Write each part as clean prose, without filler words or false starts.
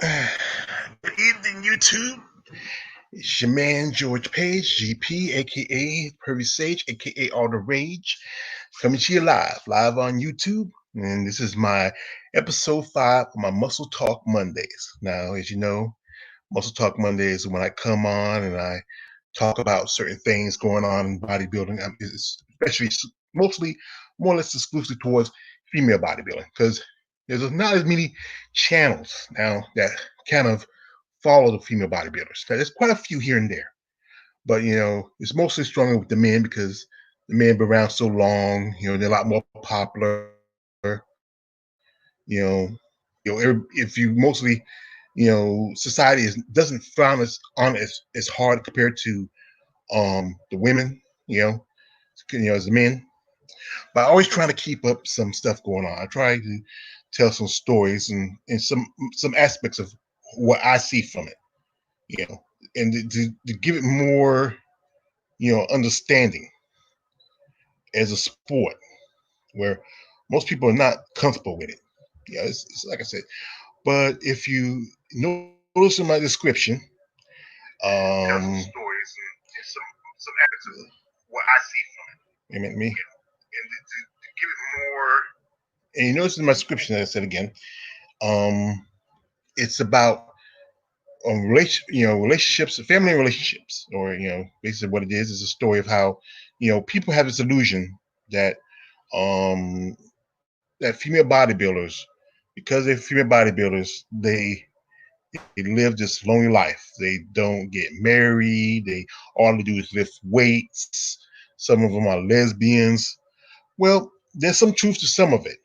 Good evening, YouTube. It's your man, George Page, GP, aka Pervy Sage, aka All the Rage, coming to you live on YouTube. And this is my episode 5 of my Muscle Talk Mondays. Now, as you know, Muscle Talk Mondays is when I come on and I talk about certain things going on in bodybuilding, especially mostly more or less exclusively towards female bodybuilding, because there's not as many channels now that kind of follow the female bodybuilders. Now, there's quite a few here and there, but it's mostly stronger with the men because the men been around so long. They're a lot more popular. You know, if you mostly, society doesn't frown on as hard compared to the women. As the men, but I always trying to keep up some stuff going on. I try to tell some stories and some aspects of what I see from it. You know, and to give it more, understanding as a sport where most people are not comfortable with it. It's like I said. But if you notice in my description, tell some stories and some aspects of what I see from it. Wait a minute, me. And to give it more. And you notice in my description that I said again, it's about relationships, family relationships, or basically what it is a story of how people have this illusion that um that female bodybuilders, because they're female bodybuilders, they live this lonely life. They don't get married. They all they do is lift weights. Some of them are lesbians. Well, there's some truth to some of it,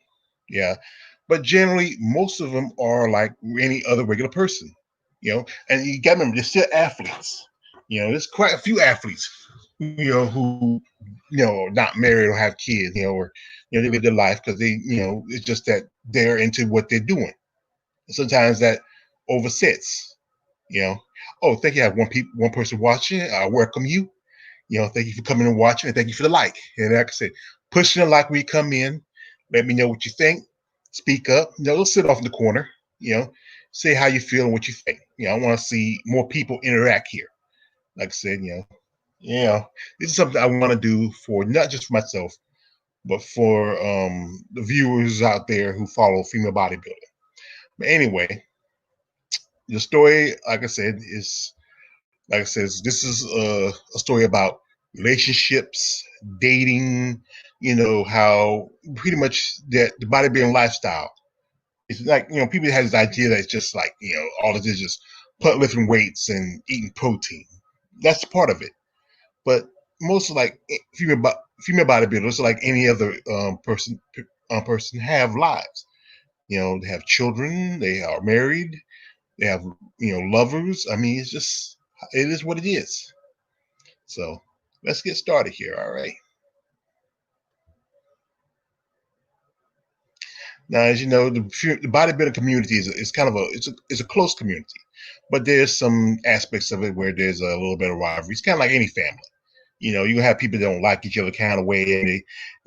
yeah, but generally most of them are like any other regular person. And you got to remember, they're still athletes. There's quite a few athletes, who, not married or have kids, or, they live their life because it's just that they're into what they're doing. And sometimes that oversets, you know. Oh, thank you. I have one person watching. I welcome you. Thank you for coming and watching, and thank you for the like. And like I said, pushing the like when you come in. Let me know what you think. Speak up. Don't sit off in the corner. Say how you feel and what you think. I want to see more people interact here. Like I said, this is something I want to do for not just for myself, but for the viewers out there who follow female bodybuilding. But anyway, the story, this is a story about relationships, dating. How pretty much that the bodybuilding lifestyle. It's like people have this idea that it's just like all it is just lifting weights and eating protein. That's part of it, but most like female bodybuilders, like any other person, have lives. They have children, they are married, they have lovers. I mean, it is what it is. So let's get started here. All right. Now, as you know, the bodybuilding community is kind of a close community, but there's some aspects of it where there's a little bit of rivalry. It's kind of like any family. You have people that don't like each other kind of way, and they,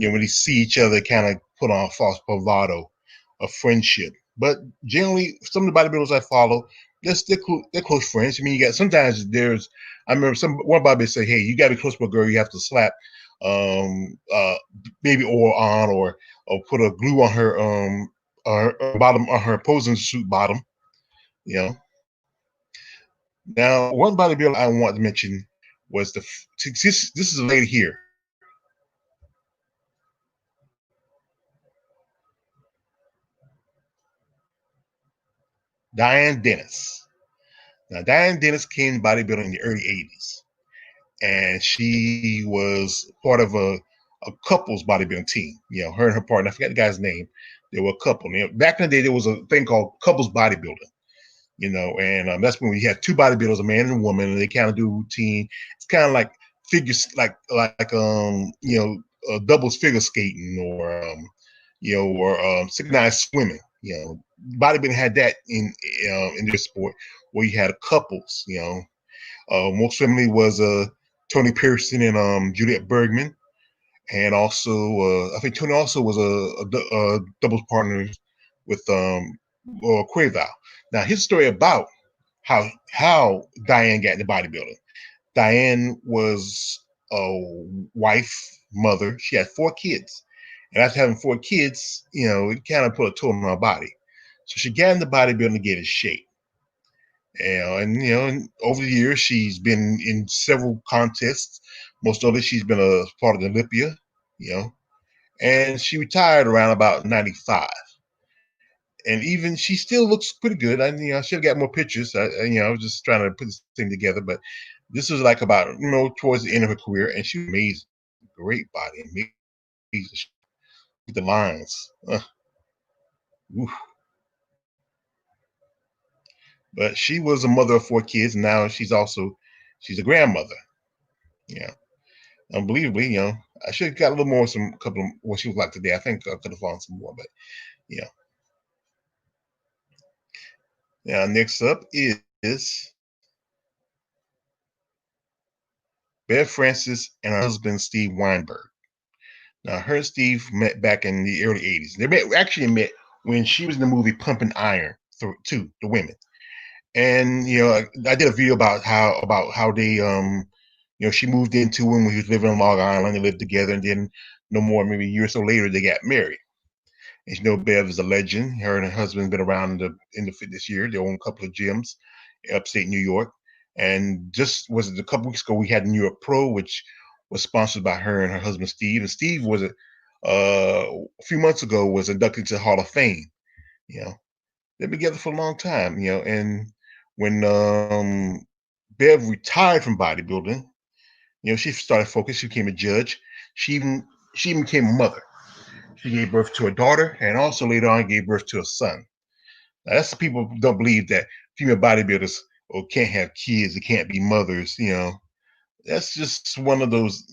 when they see each other, kind of put on a false bravado of friendship. But generally, some of the bodybuilders I follow, they're close friends. I mean, I remember one bodybuilder say, "Hey, you got to be close to a girl. You have to slap, um, uh, baby oil on, or put a glue on her bottom on her posing suit bottom." You know. Now, one bodybuilder I want to mention was this is a lady here. Diane Dennis. Now, Diane Dennis came to bodybuilding in the early 80s, and she was part of a couples bodybuilding team. Her and her partner, I forget the guy's name, they were a couple. Back in the day, there was a thing called couples bodybuilding, and that's when we had two bodybuilders, a man and a woman, and they kind of do a routine. It's kind of like figures, doubles figure skating, or synchronized swimming. Bodybuilding had that in their sport, where you had couples. Most family was Tony Pearson and Juliet Bergman, and also I think Tony also was a doubles partner with or Quavo. Now, his story about how Diane got into bodybuilding. Diane was a wife, mother. She had 4 kids. And after having 4 kids, it kind of put a toll on her body. So she got into bodybuilding to get in shape. And over the years, she's been in several contests. Most of it, she's been a part of the Olympia, you know, and she retired around about 95. And even she still looks pretty good. I should have got more pictures. I was just trying to put this thing together, but this was like about, towards the end of her career, and she was amazing. Great body, amazing. The lines. But she was a mother of 4 kids, and now she's a grandmother. Yeah. Unbelievably, I should have got a little more, some couple of what she was like today. I think I could have found some more, but yeah. Now, next up is Bev Francis and her husband Steve Weinberg. Now, her and Steve met back in the early '80s. Actually met when she was in the movie Pumping Iron too, the women. And I did a video about how they she moved into him when he was living on Long Island. They lived together, and then no more, maybe a year or so later, they got married. And Bev is a legend. Her and her husband been around in the fitness year. They own a couple of gyms in upstate New York. And just was it a couple weeks ago we had New York Pro, which was sponsored by her and her husband Steve. And Steve was a few months ago was inducted to the Hall of Fame. You know, they've been together for a long time. And when Bev retired from bodybuilding, she started focus. She became a judge. She even became a mother. She gave birth to a daughter, and also later on gave birth to a son. Now, that's the people who don't believe that female bodybuilders can't have kids, they can't be mothers. That's just one of those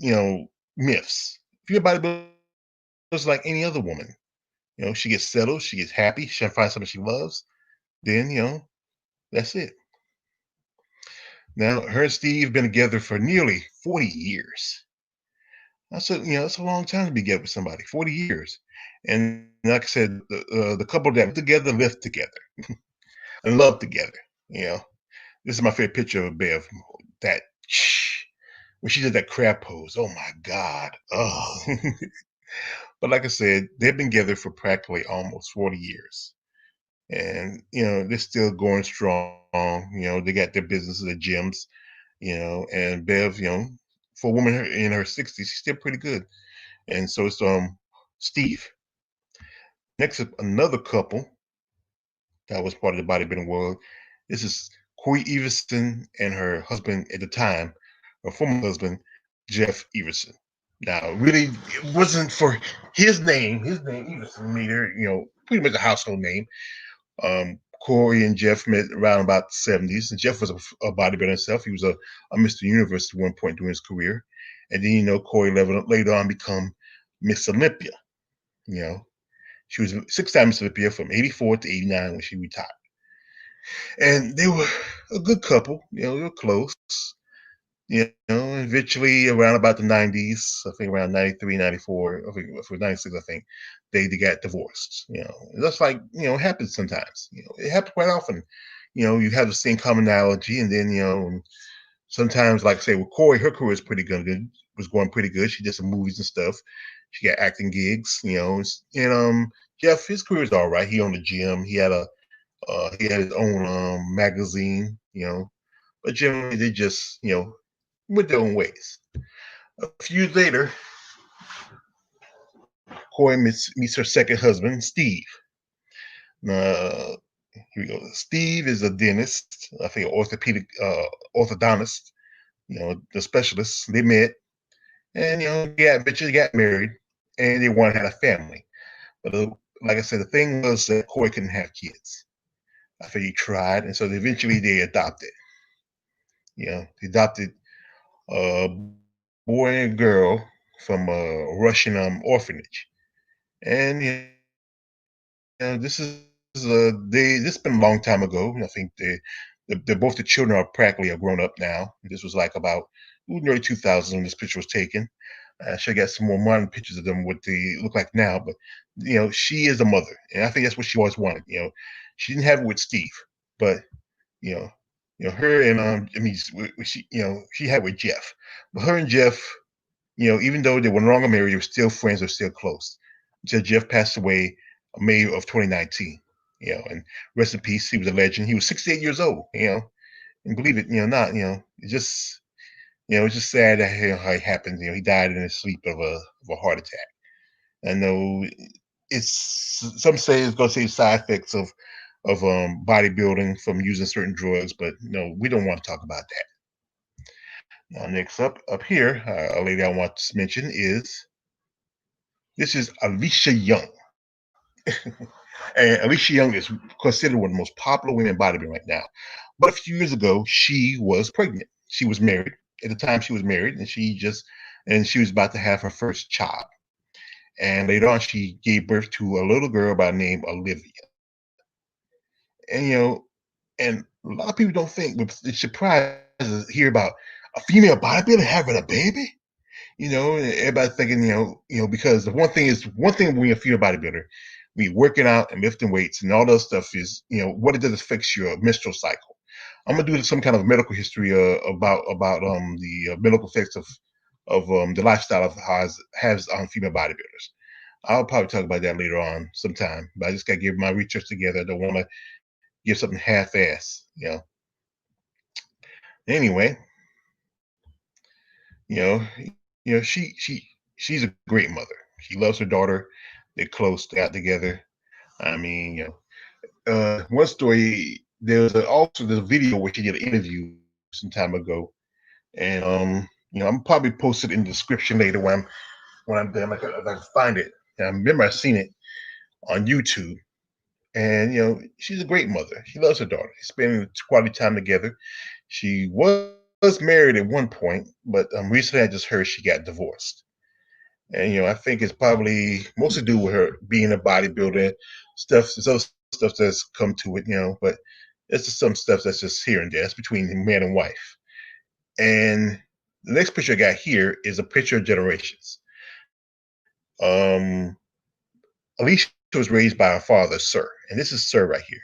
myths. Female bodybuilders like any other woman. She gets settled, she gets happy, she finds something she loves. Then that's it. Now, her and Steve been together for nearly 40 years. That's a long time to be together with somebody. 40 years, and like I said, the couple that lived together, and loved together. You know, this is my favorite picture of Bev. That when she did that crab pose. Oh my God. Oh, but like I said, they've been together for practically almost 40 years, and they're still going strong. They got their businesses, their gyms. And Bev, for a woman in her 60s, she's still pretty good. And so it's Steve. Next up, another couple that was part of the bodybuilding world. This is Corey Everson and her husband at the time, her former husband, Jeff Everson. Now, really, it wasn't for his name. His name Everson made her, pretty much a household name. Corey and Jeff met around about the 70s. And Jeff was a bodybuilder himself. He was a Mr. Universe at one point during his career. And then, Corey later on become Miss Olympia. You know, she was 6 times Miss Olympia from 84 to 89 when she retired. And they were a good couple. They were close. Eventually around about the 90s, I think around 93, 94, I think for 96, I think, they got divorced. That's like, it happens sometimes. It happens quite often. You have the same commonality, and then, sometimes, like I say, with Corey, her career is pretty good, was going pretty good. She did some movies and stuff. She got acting gigs, and Jeff, his career is all right. He owned a gym. He had his own magazine, but generally they just, went their own ways. A few years later, Corey meets her second husband, Steve. Uh, Here we go. Steve is a dentist, I think, orthopedic orthodontist. The specialist. They met, and eventually got married, and they wanted to have a family. But like I said, the thing was that Corey couldn't have kids. I think he tried, and so eventually they adopted. They adopted a boy and a girl from a Russian orphanage. And this is this has been a long time ago. I think they both the children are practically grown up now. This was like about early 2000s when this picture was taken. I should have got some more modern pictures of them what they look like now, but she is a mother, and I think that's what she always wanted. She didn't have it with Steve, but you know, her and I mean, she she had it with Jeff, but her and Jeff, even though they were no longer married, they were still friends, they were still close. Until Jeff passed away May of 2019. And rest in peace. He was a legend. He was 68 years old. And believe it, not, it's just, it's just sad that how it happened. He died in his sleep of a heart attack. I know it's some say it's going to say side effects of bodybuilding from using certain drugs, but no, we don't want to talk about that. Now, next up here, a lady I want to mention is this is Alicia Young. And Alicia Young is considered one of the most popular women in bodybuilding right now. But a few years ago, she was pregnant. She was married. At the time, she was married, and she was about to have her first child. And later on, she gave birth to a little girl by the name Olivia. And and a lot of people don't think, but it's surprising to hear about a female bodybuilder having a baby. Everybody thinking, because the one thing when you're a female bodybuilder, when you're working out and lifting weights and all that stuff is, what it does affects your menstrual cycle. I'm gonna do some kind of medical history about the medical effects of the lifestyle of how it has on female bodybuilders. I'll probably talk about that later on sometime, but I just gotta get my research together. I don't want to give something half-ass. Anyway, you know, she's a great mother. She loves her daughter. They're close. They got together. I mean, one story. Also there's a video where she did an interview some time ago, and I'm probably posted in the description later when I'm done. If I can find it. And I remember I seen it on YouTube, and she's a great mother. She loves her daughter. They spend quality time together. She was married at one point, but recently I just heard she got divorced. And I think it's probably mostly to do with her being a bodybuilder, stuff that's come to it. But it's just some stuff that's just here and there. It's between man and wife. And the next picture I got here is a picture of generations. Um, Alicia was raised by her father, Sir, and this is Sir right here.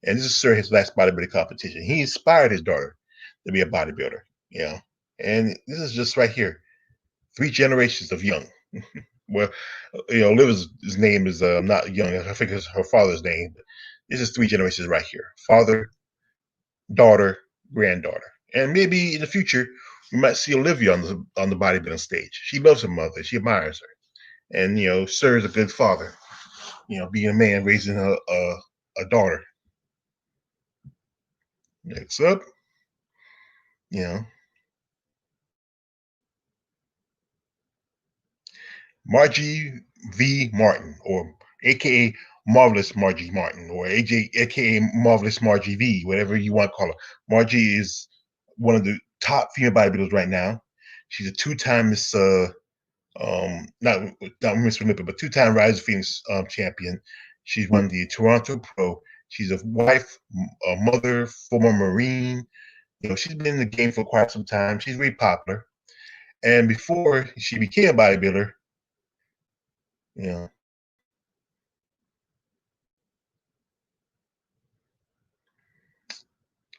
And this is Sir, his last bodybuilding competition. He inspired his daughter to be a bodybuilder. You know, and this is just right here, 3 generations of Young. Well, Olivia's his name is not Young. I think it's her father's name. But this is 3 generations right here: father, daughter, granddaughter, and maybe in the future we might see Olivia on the bodybuilding stage. She loves her mother. She admires her, and Sir is a good father. Being a man raising a daughter. Next up, you know, Margie V. Martin, or AKA Marvelous Margie Martin, or AKA Marvelous Margie V, whatever you want to call her. Margie is one of the top female bodybuilders right now. She's a two-time Miss, not Miss Olympia, but two-time Rise of Phoenix champion. She's won the Toronto Pro. She's a wife, a mother, former Marine. She's been in the game for quite some time. She's very popular. And before she became a bodybuilder, you know,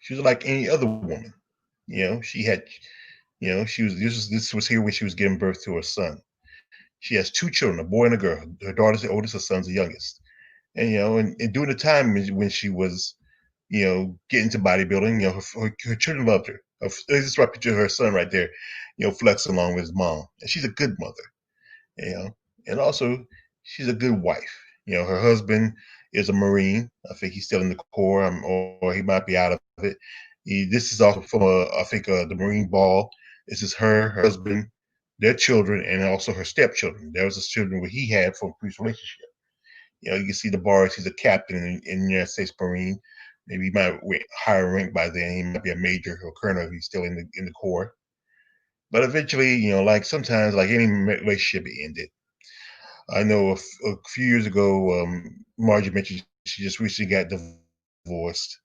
she was like any other woman. She had, she was this was here when she was giving birth to her son. She has 2 children, a boy and a girl. Her daughter's the oldest, her son's the youngest. And and during the time when she was, getting to bodybuilding, her children loved her. This is right picture of her son right there, flexing along with his mom. And she's a good mother, you know, and also she's a good wife. Her husband is a Marine. I think he's still in the Corps, or he might be out of it. This is also from I think the Marine Ball. This is her husband, their children, and also her stepchildren. There was a children where he had from a previous relationship. You can see the bars. He's a captain in the United States Marine. Maybe he might higher rank by then. He might be a major or colonel if he's still in the Corps. But eventually, like sometimes, like any relationship, it ended. I know a few years ago, Margie mentioned she just recently got divorced,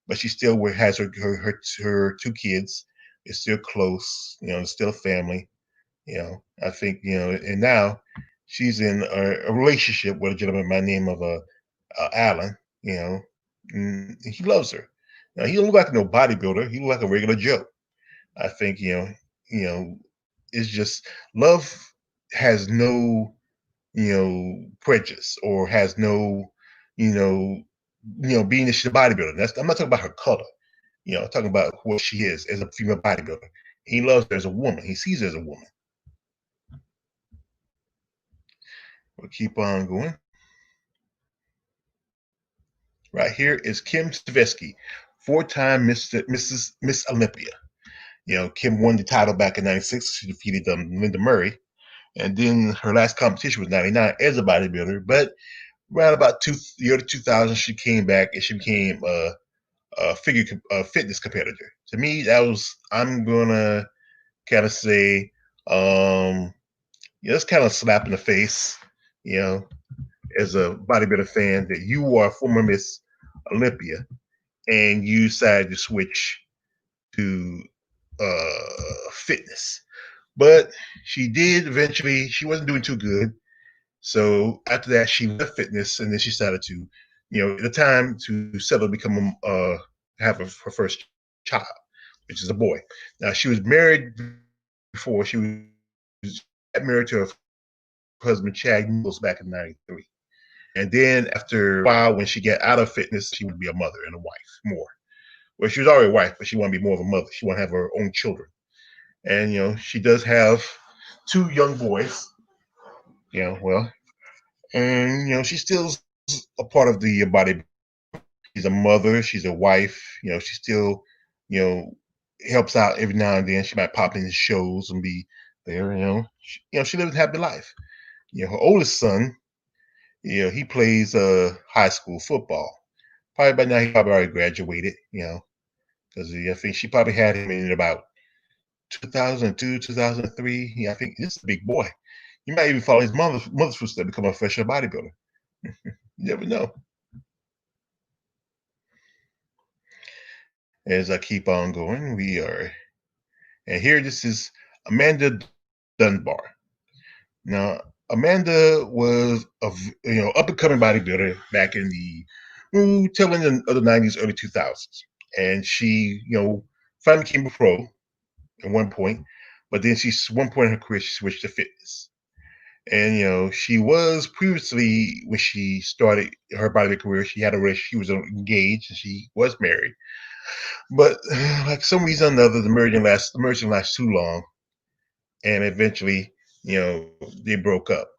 but she still has her 2 kids. It's still close, it's still a family. I think and now she's in a relationship with a gentleman by the name of Alan. he loves her. Now he don't look like no bodybuilder. He look like a regular Joe. I think you know, it's just love has no prejudice or has no you know being that she's a bodybuilder. I'm not talking about her color. I'm talking about what she is as a female bodybuilder. He loves her as a woman. He sees her as a woman. We'll keep on going. Right here is Kim Savetsky, four-time Miss Olympia. Kim won the title back in '96. She defeated Linda Murray, and then her last competition was '99 as a bodybuilder. But around about the early 2000s, she came back and she became a fitness competitor. To me, that was I'm gonna kind of say, it's kind of a slap in the face, you know, as a bodybuilder fan that you are a former Miss Olympia and you decided to switch to fitness. But she did eventually. She wasn't doing too good. So after that, she left fitness, and then she started to, at the time, to settle to become have her first child, which is a boy. Now she was married before. She was married to her husband Chad Nichols back in '93, and then after a while, when she got out of fitness, she would be a mother and a wife more. Well, she was already a wife, but she wanted to be more of a mother. She wanted to have her own children, and she does have two young boys. Well, and she's still a part of the body. She's a mother. She's a wife. She still, you know, helps out every now and then. She might pop in shows and be there. She lives a happy life. Her oldest son, he plays high school football. Probably by now he probably already graduated. Because I think she probably had him in about 2002, 2003. I think this is a big boy. He might even follow his mother's footsteps, become a professional bodybuilder. You never know. As I keep on going, and here this is Amanda Dunbar. Now, Amanda was a up and coming bodybuilder back in the tail end of the '90s, early 2000s, and she finally became a pro at one point, but then one point in her career she switched to fitness. And she was previously when she started her bodybuilding career, she was engaged and she was married. But like some reason or another, the marriage didn't last too long, and eventually, they broke up.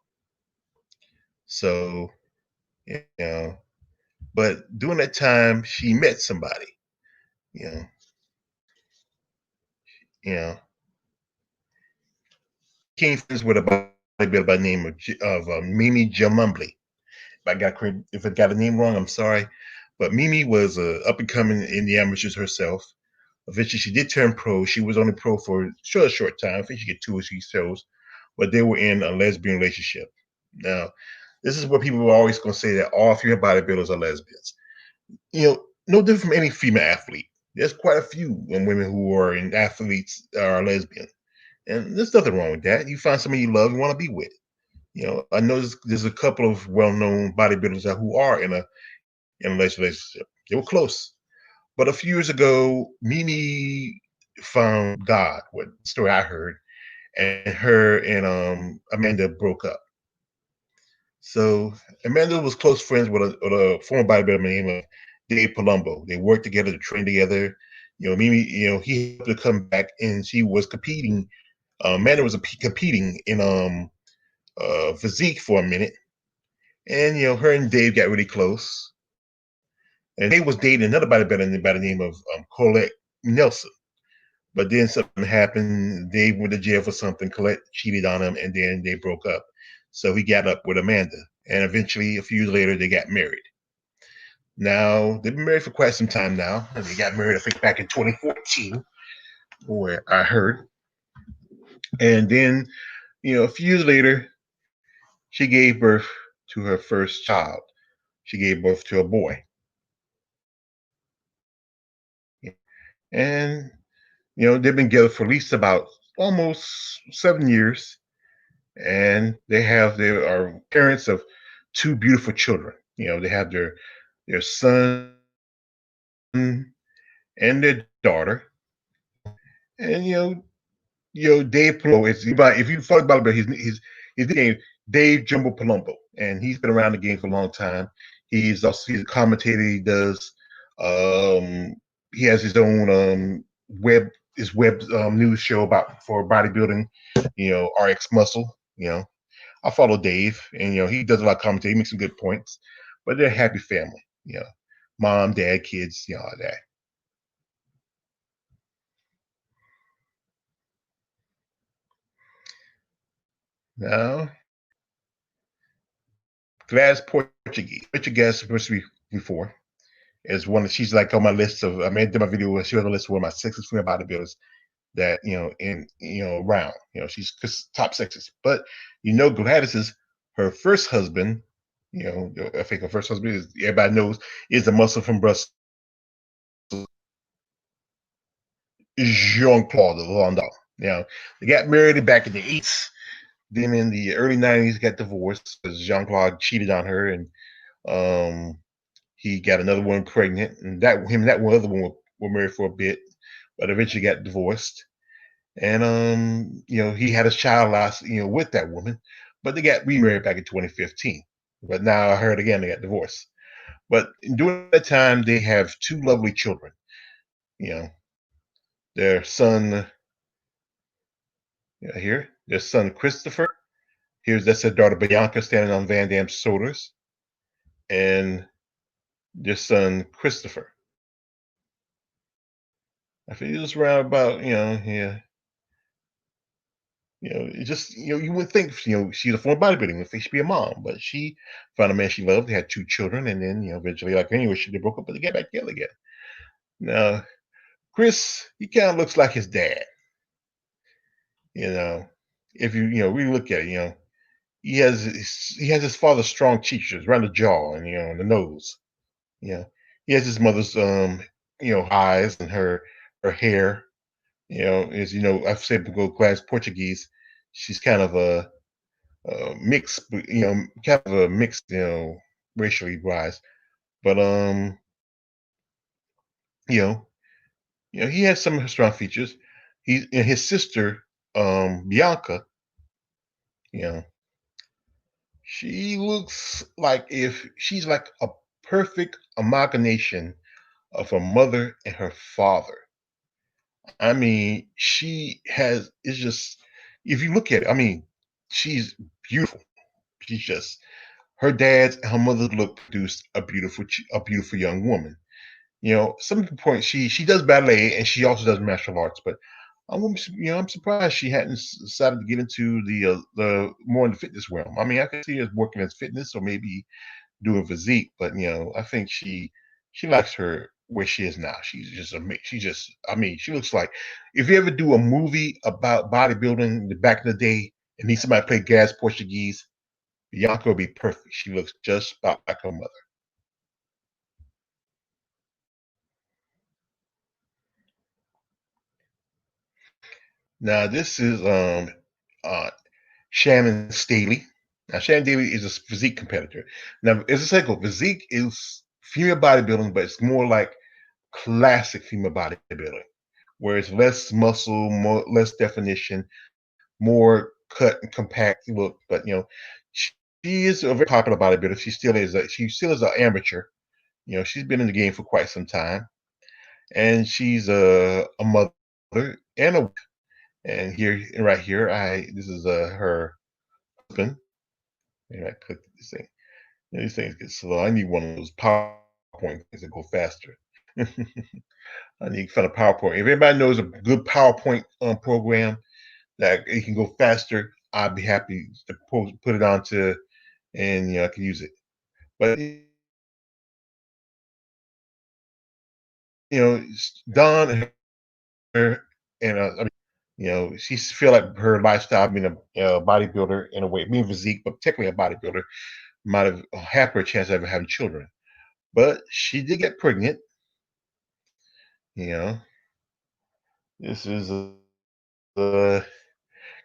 So, you know, but during that time, she met somebody. You know, you know, became friends with a bodybuilder by the name of Mimi Jamumbly. If I got a name wrong, I'm sorry. But Mimi was up and coming in the amateurs herself. Eventually, she did turn pro. She was only pro for a short time. I think she get 2 or 3 shows, but they were in a lesbian relationship. Now, this is what people are always going to say that all female bodybuilders are lesbians. No different from any female athlete. There's quite a few women who are in athletes are lesbian, and there's nothing wrong with that. You find somebody you love, you want to be with. I know there's a couple of well-known bodybuilders who are in a relationship. They were close, but a few years ago, Mimi found God. What story I heard, and her and Amanda broke up. So Amanda was close friends with a former bodybuilder named Dave Palumbo. They worked together to train together. Mimi, he helped her come back, and she was competing. Amanda was competing in physique for a minute, and her and Dave got really close. And Dave was dating another bodybuilder by the name of Colette Nelson. But then something happened. Dave went to jail for something. Colette cheated on him, and then they broke up. So he got up with Amanda, and eventually, a few years later, they got married. Now they've been married for quite some time now, and they got married, I think, back in 2014, where I heard. And then, a few years later, she gave birth to her first child. She gave birth to a boy, and they've been together for at least about almost 7 years, and they are parents of two beautiful children. They have their son and their daughter. And Dave Palumbo is if you follow about his nickname Dave Jumbo Palumbo, and he's been around the game for a long time. He's a commentator. Um, he has his own web news show about for bodybuilding. RX Muscle. I follow Dave, and he does a lot of commentary. He makes some good points, but they're a happy family. Mom, dad, kids, all that. Now, Glass Portuguese. Richard Gas supposed to be before is one. She's like on my list of. I made my video where she was on the list of one of my sexist female bodybuilders that in around. She's top sexist. But Gladys is her first husband. I think her first husband is everybody knows is a muscle from Brussels, Jean Claude Van Damme. They got married back in the eighties. Then in the early '90s, got divorced because Jean Claude cheated on her, and um, he got another woman pregnant, and that him and that one other one were married for a bit, but eventually got divorced. And he had a child last, with that woman, but they got remarried back in 2015. But now I heard again they got divorced. But during that time, they have two lovely children. You know, their son here, their son Christopher. That's their daughter Bianca standing on Van Damme's shoulders, and their son Christopher. I think it was around about yeah. It just you would think she's a former bodybuilder, you would think she'd be a mom, but she found a man she loved. They had two children, and then eventually, like anyway, they broke up, but they get back together again. Now, Chris, he kind of looks like his dad. You know, if you really look at it, he has his father's strong features around the jaw and and the nose. You know, he has his mother's eyes and her hair. As I've said before, class Portuguese. She's kind of a mixed, kind of a mixed, racially wise. But you know, he has some strong features. He and his sister, Bianca, you know, she looks like if she's like a perfect amalgamation of her mother and her father. I mean, she has it's just if you look at it, I mean, she's beautiful. She's just her dad's and her mother's look produced a beautiful young woman. Some people point she does ballet and she also does martial arts, but I'm surprised she hadn't decided to get into the more in the fitness realm. I mean, I can see her working as fitness or maybe doing physique, but I think she likes her where she is now. She's just amazing. I mean, she looks like if you ever do a movie about bodybuilding the back in the day and need somebody to play Gas Portuguese, Bianca will be perfect. She looks just about like her mother. Now this is uh Shannon Staley. Now Shannon Staley is a physique competitor. Now as I said, physique is female bodybuilding, but it's more like classic female bodybuilding, where it's less muscle, less definition, more cut and compact look. But she, she is a very popular bodybuilder. She still is an amateur. She's been in the game for quite some time, and she's a mother and a and right here, I this is her husband. Maybe I click this thing. These things get slow. I need one of those PowerPoint things that go faster. I need kind of PowerPoint. If anybody knows a good PowerPoint program that it can go faster, I'd be happy to put it onto and I can use it. But Don and her and I mean, she feel like her lifestyle being a bodybuilder in a way, being physique, but particularly a bodybuilder, might have had her a chance of ever having children. But she did get pregnant. You know, this is uh,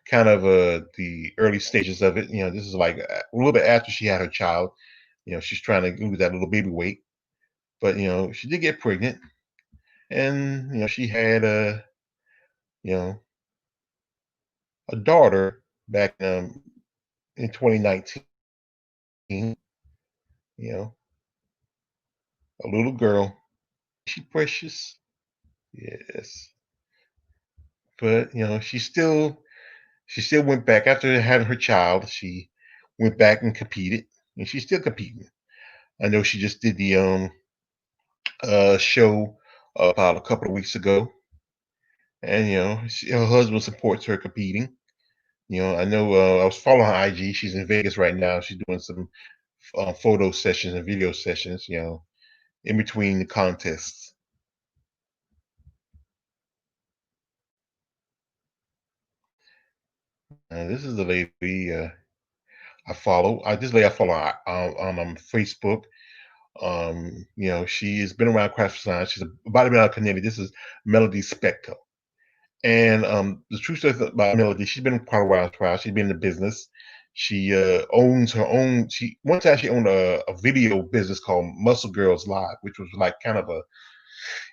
kind of the early stages of it. This is like a little bit after she had her child. She's trying to lose that little baby weight, but she did get pregnant. and she had you know a daughter back in 2019. You know, a little girl. She precious, yes, but she still went back after having her child. She went back and competed, and she's still competing. I know she just did the show about a couple of weeks ago, and her husband supports her competing. I know I was following her IG. She's in Vegas right now. She's doing some photo sessions and video sessions. In between the contests. This is the lady I follow. This lady I follow on Facebook. She's been around craft science. She's a bodybuilder community. This is Melody Spector. And the true story about Melody, she's been quite a while. She's been in the business. She owns her own. She one time she owned a video business called Muscle Girls Live, which was like kind of a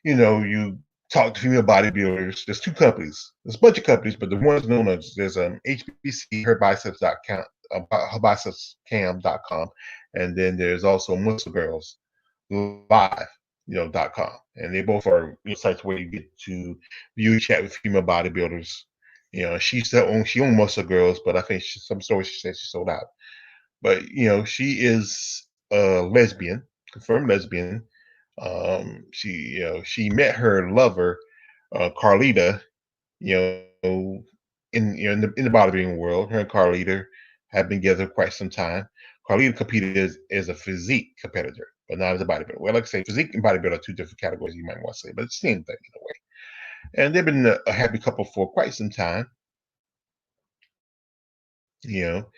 you talk to female bodybuilders. There's two companies. There's a bunch of companies, but the ones known as there's HBC, herbicepscam.com, and then there's also Muscle Girls Live, .com, and they both are sites where you get to view chat with female bodybuilders. She owned Muscle Girls, but I think some stories she said she sold out. But she is a lesbian, confirmed lesbian. She met her lover, Carlita, you in the bodybuilding world. Her and Carlita have been together quite some time. Carlita competed as a physique competitor, but not as a bodybuilder. Well, like I say, physique and bodybuilder are two different categories, you might want to say, but it's the same thing in a way. And they've been a happy couple for quite some time. You know,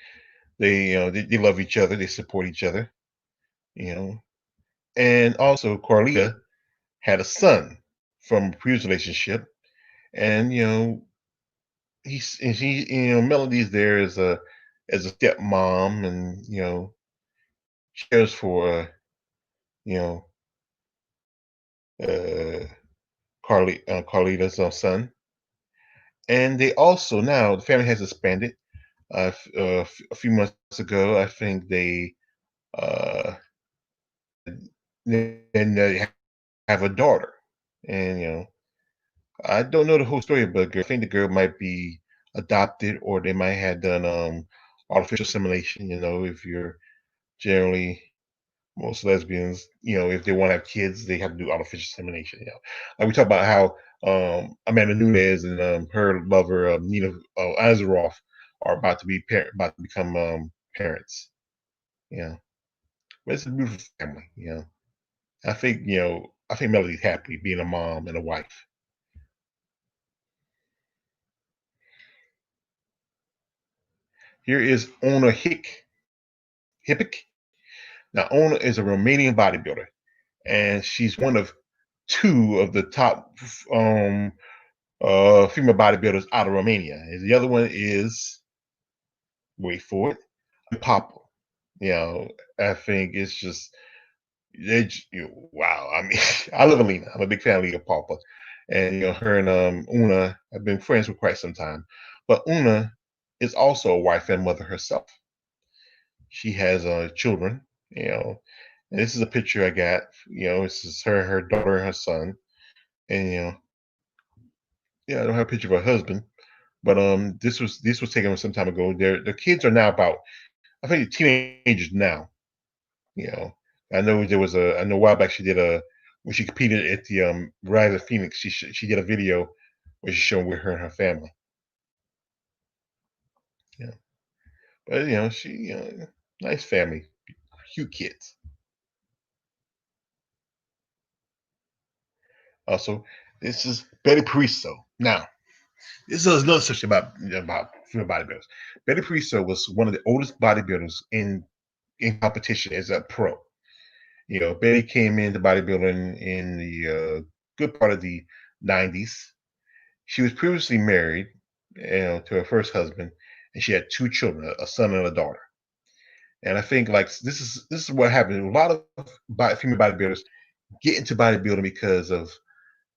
they love each other, they support each other. You know, and also Carlita had a son from a previous relationship, and he's and she Melody's there as a stepmom, and she cares for you know uh Carlita's son. And they also, now the family has expanded. A few months ago, I think uh they have a daughter, and I don't know the whole story of the girl. I think the girl might be adopted, or they might have done artificial insemination. If you're generally, most lesbians, if they want to have kids, they have to do artificial insemination. Like we talk about how Amanda Nunes and her lover Nina Azaroff are about to become parents. Yeah, but it's a beautiful family. I think Melody's happy being a mom and a wife. Here is Ona Hippick. Now, Ona is a Romanian bodybuilder, and she's one of two of the top female bodybuilders out of Romania. And the other one is, wait for it, Papa. You know, I think it's just wow. I mean, I love Alina. I'm a big fan of Alina Papa, and her and Una have been friends for quite some time. But Una is also a wife and mother herself. She has children. You know, and this is a picture I got. This is her daughter, and her son, and yeah, I don't have a picture of her husband, but this was taken some time ago. Their kids are now about, I think, teenagers now. You know, I know a while back she did a when she competed at the Rise of Phoenix. She did a video where she's showing with her and her family. Yeah, but she nice family, cute kids. Also, this is Betty Pariso. Now, this is another section about female bodybuilders. Betty Pariso was one of the oldest bodybuilders in competition as a pro. Betty came into bodybuilding in the good part of the 90s. She was previously married, to her first husband, and she had two children, a son and a daughter. And I think, like, this is what happened. A lot of female bodybuilders get into bodybuilding because of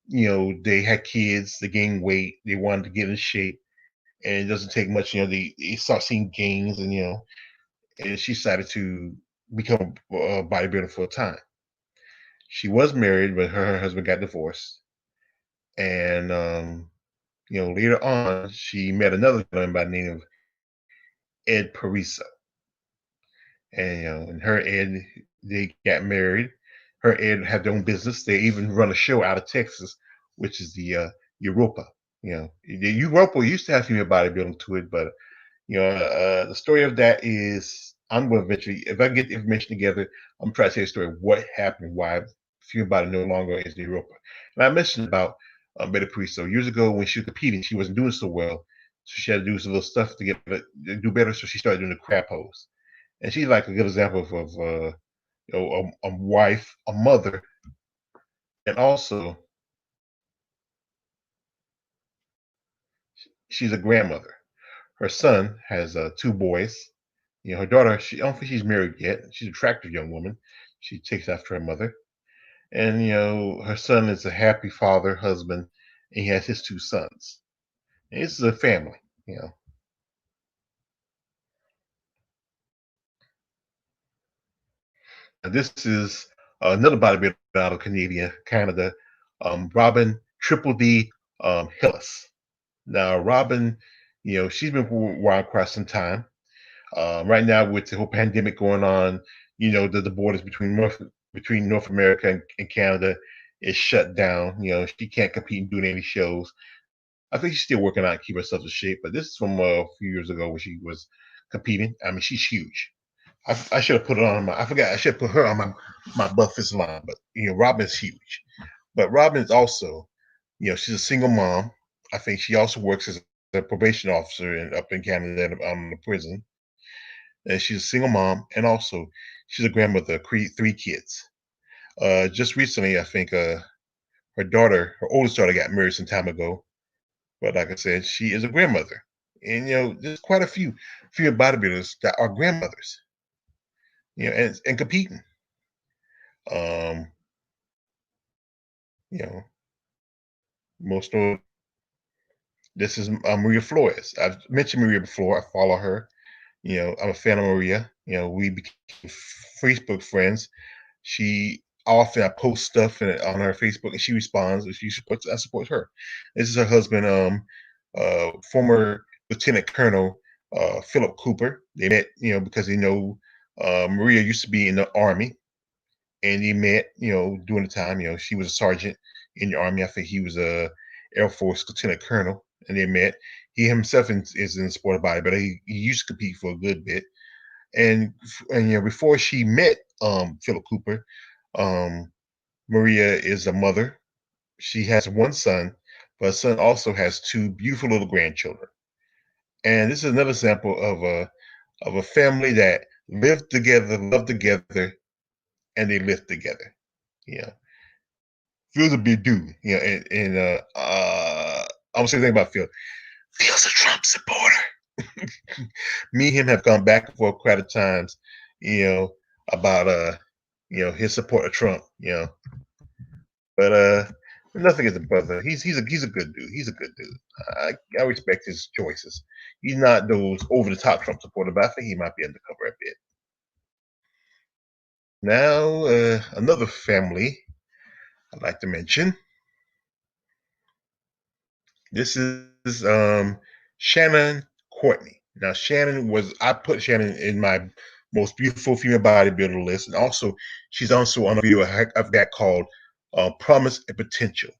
they had kids, they gained weight, they wanted to get in shape, and it doesn't take much. They start seeing gains, and she decided to become a bodybuilder full time. She was married, but her husband got divorced, and later on, she met another gentleman by the name of Ed Pariso, and her Ed, they got married. Her Ed had their own business. They even run a show out of Texas, which is the Europa. The Europa used to have female bodybuilding to it, but the story of that is I'm going to eventually, if I get the information together, I'm trying to tell the story of what happened, why female body no longer is the Europa. And I mentioned about Betty Priest. So years ago when she was competing, she wasn't doing so well, so she had to do some little stuff to do better. So she started doing the crab pose, and she's like a good example of a wife, a mother, and also she's a grandmother. Her son has two boys. Her daughter, I don't think she's married yet. She's an attractive young woman. She takes after her mother. And, her son is a happy father, husband, and he has his two sons. And this is a family, you know. And this is another bodybuilder out of Canada, Robin Triple D Hillis. Now, Robin, she's been around quite some time. Right now, with the whole pandemic going on, the borders between North America and Canada is shut down. She can't compete and do any shows. I think she's still working on to keep herself in shape, but this is from a few years ago when she was competing. I mean, she's huge. I should have put it on my. I forgot. I should have put her on my Buffett line, but Robin's huge. But Robin's also, she's a single mom. I think she also works as a probation officer up in Canada, the prison, and she's a single mom, and also she's a grandmother of three kids. Just recently, I think her oldest daughter, got married some time ago. But like I said, she is a grandmother, and there's quite a few female bodybuilders that are grandmothers, and competing. Um, you know, most of this is Maria Flores. I've mentioned Maria before. I follow her. I'm a fan of Maria. We became Facebook friends. She often I post stuff on her Facebook, and she responds. And I support her. This is her husband, former Lieutenant Colonel Philip Cooper. They met, because Maria used to be in the Army, and they met, during the time. She was a sergeant in the Army. I think he was a Air Force Lieutenant Colonel, and they met. He himself is in the sport of body, but he used to compete for a good bit. And before she met Philip Cooper, um, Maria is a mother. She has one son, but her son also has two beautiful little grandchildren. And this is another example of a family that lived together, loved together, and they lived together. You know, Phil's a big dude. I was saying thing about Phil. Phil's a Trump supporter. Me and him have gone back and forth quite a times. You know about his support of Trump. But nothing is a brother. He's a good dude. He's a good dude. I respect his choices. He's not those over the top Trump supporter, but I think he might be undercover a bit. Now, another family I'd like to mention. This is Shannon Courtney. Now, I put Shannon in my most beautiful female bodybuilder list, and also she's also on a video I've got called Promise and Potential.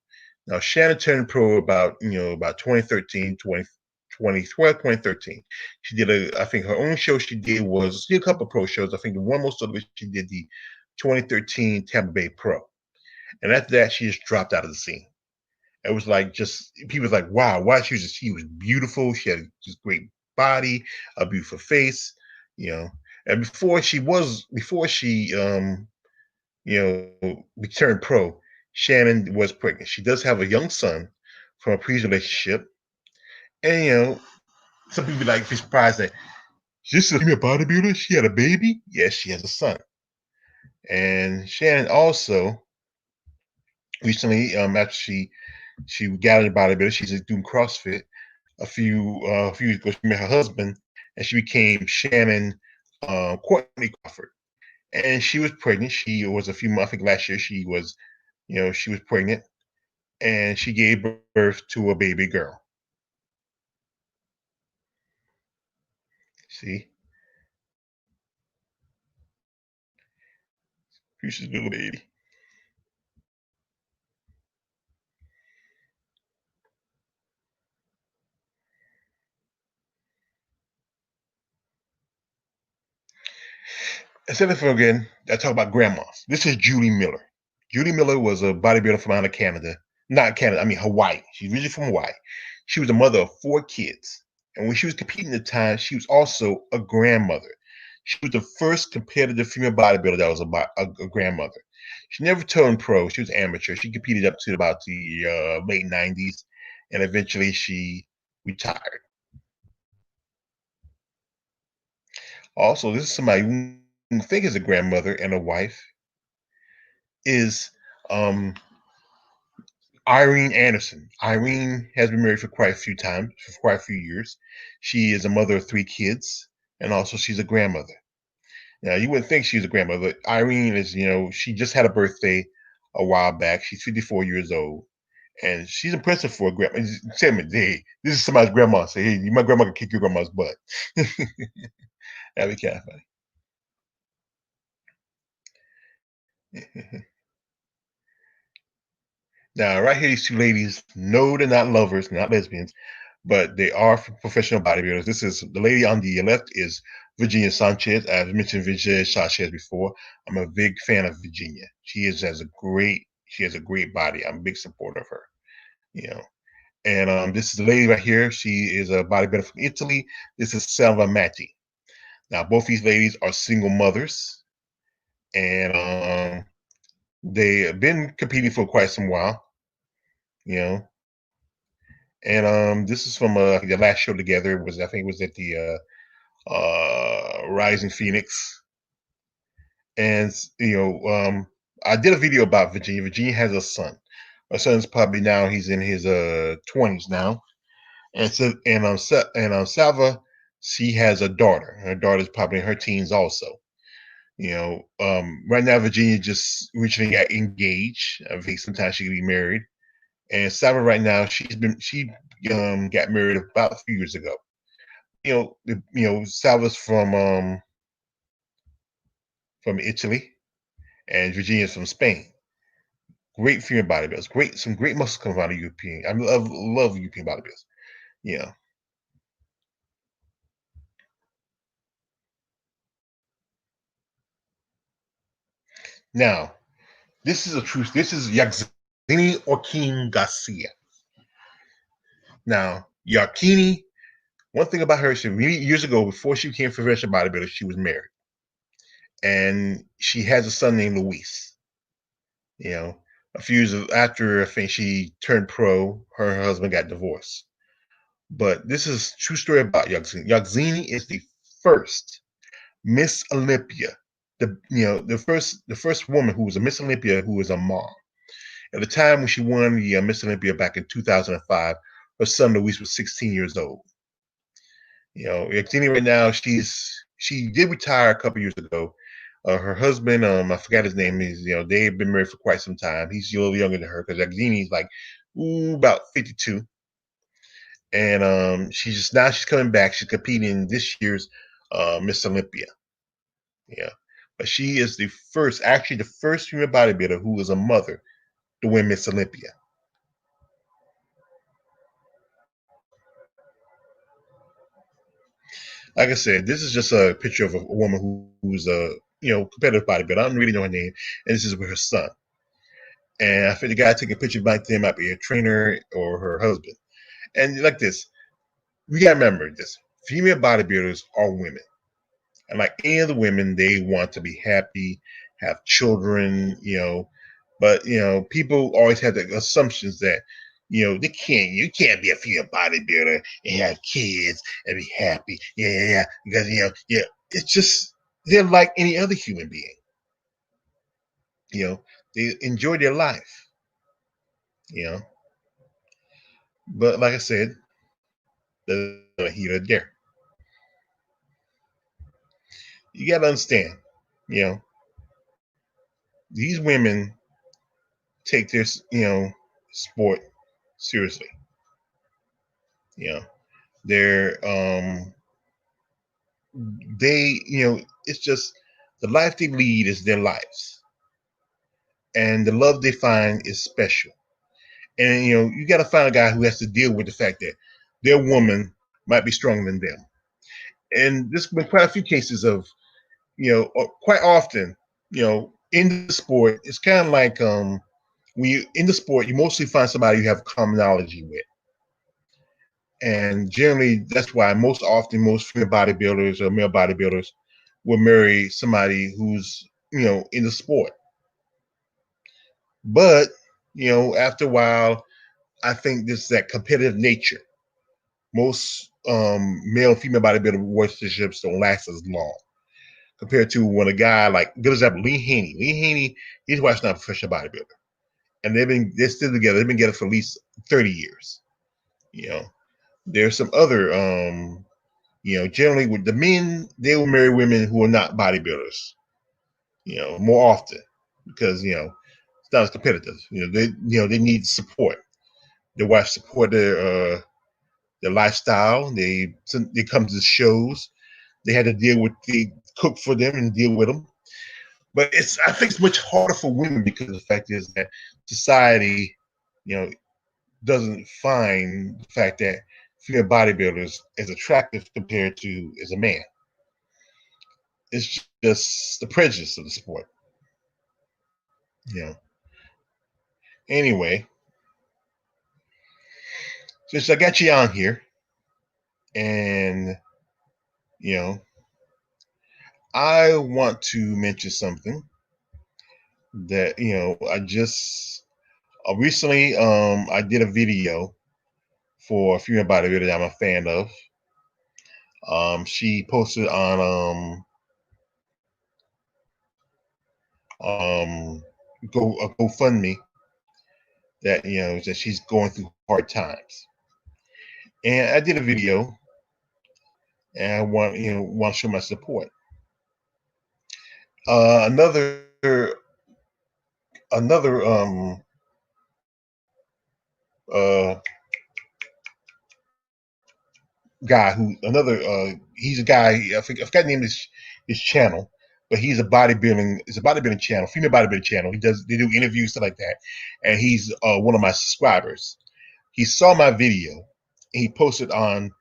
Now, Shannon turned pro about 2013, 2012, 2013. She did I think her only show she did a couple of pro shows. I think the one most of it she did the 2013 Tampa Bay Pro, and after that she just dropped out of the scene. It was like just people was like, wow, why she was beautiful. She had just great body, a beautiful face, you know. And before she returned pro, Shannon was pregnant. She does have a young son from a previous relationship. And some people be surprised that she's a female bodybuilder. She had a baby. Yes, she has a son. And Shannon also recently, after she She got into bodybuilding. She's doing CrossFit. A few years ago, she met her husband, and she became Shannon Courtney Crawford. And she was pregnant. She was a few months. I think last year she was pregnant, and she gave birth to a baby girl. See, she's a little baby. Instead of again, I talk about grandmas. This is Julie Miller. Julie Miller was a bodybuilder from out of Canada. Not Canada, I mean Hawaii. She's originally from Hawaii. She was the mother of 4 kids. And when she was competing at the time, she was also a grandmother. She was the first competitive female bodybuilder that was a grandmother. She never turned pro. She was amateur. She competed up to about the late 90s. And eventually she retired. Also, this is somebody who think is a grandmother and a wife is um, Irene Anderson. Irene has been married for quite a few times, for quite a few years. She is a mother of 3 kids, and also she's a grandmother. Now, you wouldn't think she's a grandmother, but Irene is, she just had a birthday a while back. She's 54 years old, and she's impressive for a grandma. Tell me, hey, this is somebody's grandma. Say, hey, my grandma can kick your grandma's butt. That'd be kind of funny. Now, right here, these two ladies, no, they're not lovers, not lesbians, but they are professional bodybuilders. This is the lady on the left is Virginia Sanchez. I've mentioned Virginia Sanchez before. I'm a big fan of Virginia. She has a great body. I'm a big supporter of her. You know, and this is the lady right here. She is a bodybuilder from Italy. This is Selva Matti. Now, both these ladies are single mothers, and they have been competing for quite some while. You know, and this is from the last show together. It was I think it was at the Rising Phoenix, and I did a video about Virginia. Virginia has a son. My son's probably now he's in his 20s now, and so Salva, she has a daughter. Her daughter's probably in her teens also. Right now Virginia just recently got engaged. I think sometimes she could be married. And Salva right now she got married about a few years ago. Salva's from Italy, and Virginia's from Spain. Great female bodybuilders. Some great muscles come out of European. I love European bodybuilders. Yeah. Now, this is a truth. This is Yaxini Orkin Garcia. Now, Yakini, one thing about her, she many years ago, before she became a professional bodybuilder, she was married. And she has a son named Luis. You know, a few years after I think she turned pro, her husband got divorced. But this is a true story about Yaxini. Yaxini is the first Miss Olympia, the first woman who was a Miss Olympia who was a mom. At the time when she won the Miss Olympia back in 2005, her son Luis was 16 years old. Yaxini right now, she did retire a couple years ago. Her husband, I forgot his name. They've been married for quite some time. He's a little younger than her because Yaxini's like about 52. And she's coming back. She's competing in this year's Miss Olympia. Yeah, but she is actually the first female bodybuilder who was a mother to win Miss Olympia. Like I said, this is just a picture of a woman who's a competitive bodybuilder. I don't really know her name, and this is with her son. And I think the guy taking a picture back then might be a trainer or her husband. And like this, we gotta remember this: female bodybuilders are women. And like any of the women, they want to be happy, have children, But people always have the assumptions that you can't be a female bodybuilder and have kids and be happy. Yeah, because it's just they're like any other human being. You know, they enjoy their life. You know, But like I said, here or there. You got to understand, you know, these women take their, sport seriously. You know, they're, it's just the life they lead is their lives, and the love they find is special. And you got to find a guy who has to deal with the fact that their woman might be stronger than them. And there's been quite a few cases of, quite often, in the sport, it's kind of like when you in the sport, you mostly find somebody you have commonality with. And generally, that's why most often most female bodybuilders or male bodybuilders will marry somebody who's, in the sport. But, after a while, I think this that competitive nature. Most male and female bodybuilder relationships don't last as long compared to when a guy like, good example, Lee Haney. Lee Haney, his wife's not a professional bodybuilder, and they're still together. They've been together for at least 30 years. You know, there's some other generally with the men, they will marry women who are not bodybuilders. More often because it's not as competitive. They need support. Their wife support their lifestyle. They come to the shows. They had to they cook for them and deal with them. But I think it's much harder for women because the fact is that society, you know, doesn't find the fact that female bodybuilders as attractive compared to as a man. It's just the prejudice of the sport. You know. Anyway, since I got you on here, and you know, I want to mention something that I just recently I did a video for a female bodybuilder that I'm a fan of. She posted on go a GoFundMe that that she's going through hard times, and I did a video, and I want to show my support. Another uh guy who another he's a guy I forgot the name of his channel, but it's a bodybuilding channel, female bodybuilding channel. They do interviews, stuff like that, and he's one of my subscribers. He saw my video and he posted on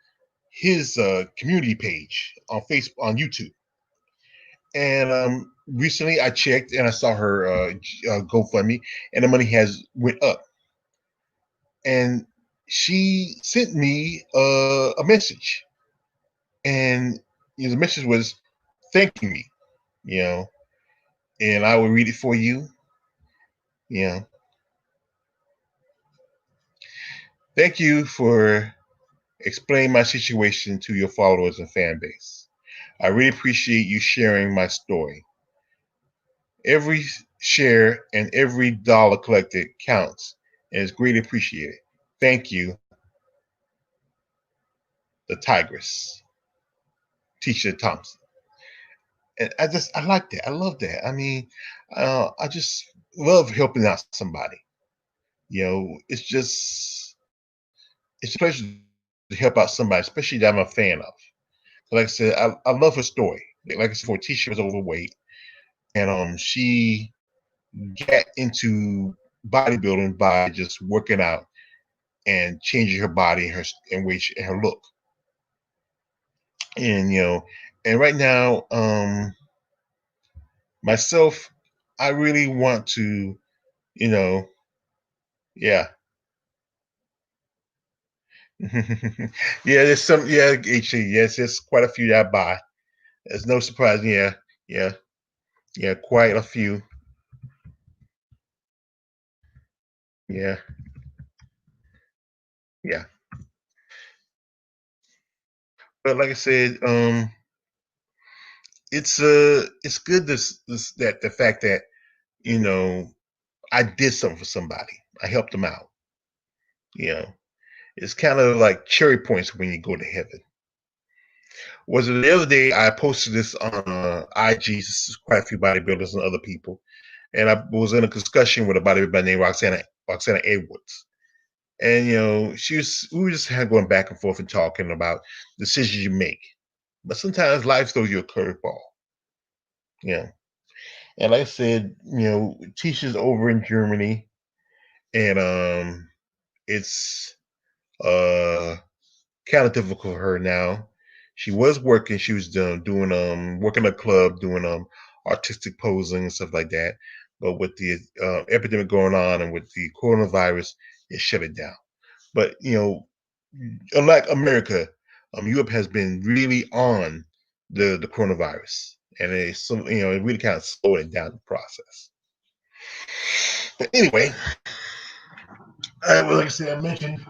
his community page on Facebook, on YouTube. And recently I checked and I saw her GoFundMe, and the money has went up. And she sent me a message, and the message was thanking me, you know, and I will read it for you. You know, thank you for explaining my situation to your followers and fan base. I really appreciate you sharing my story. Every share and every dollar collected counts and is greatly appreciated. Thank you, the Tigress, Tisha Thompson. And I like that. I love that. I mean, I just love helping out somebody. It's a pleasure to help out somebody, especially that I'm a fan of. Like I said, I love her story. Like I said, before, Tisha was overweight, and she got into bodybuilding by just working out and changing her body, and weight, and her look. And and right now, myself, I really want to, you know, yeah. Yeah, there's some, yeah, HC, yes, there's quite a few that I buy. There's no surprise, yeah, yeah, yeah, quite a few, yeah, yeah. But like I said, it's good that the fact that you know I did something for somebody, I helped them out, you know, It's kind of like cherry points when you go to heaven. Was it the other day I posted this on IG, quite a few bodybuilders and other people, and I was in a discussion with a bodybuilder named Roxana Edwards. And we were just kind of going back and forth and talking about decisions you make. But sometimes life throws you a curveball. And like I said, Tisha's over in Germany, and it's uh kind of difficult for her now. She was working. She was doing working a club, doing artistic posing and stuff like that. But with the epidemic going on and with the coronavirus, it shut it down. But unlike America, Europe has been really on the coronavirus, and it really kind of slowed it down the process. But anyway, like I said, I mentioned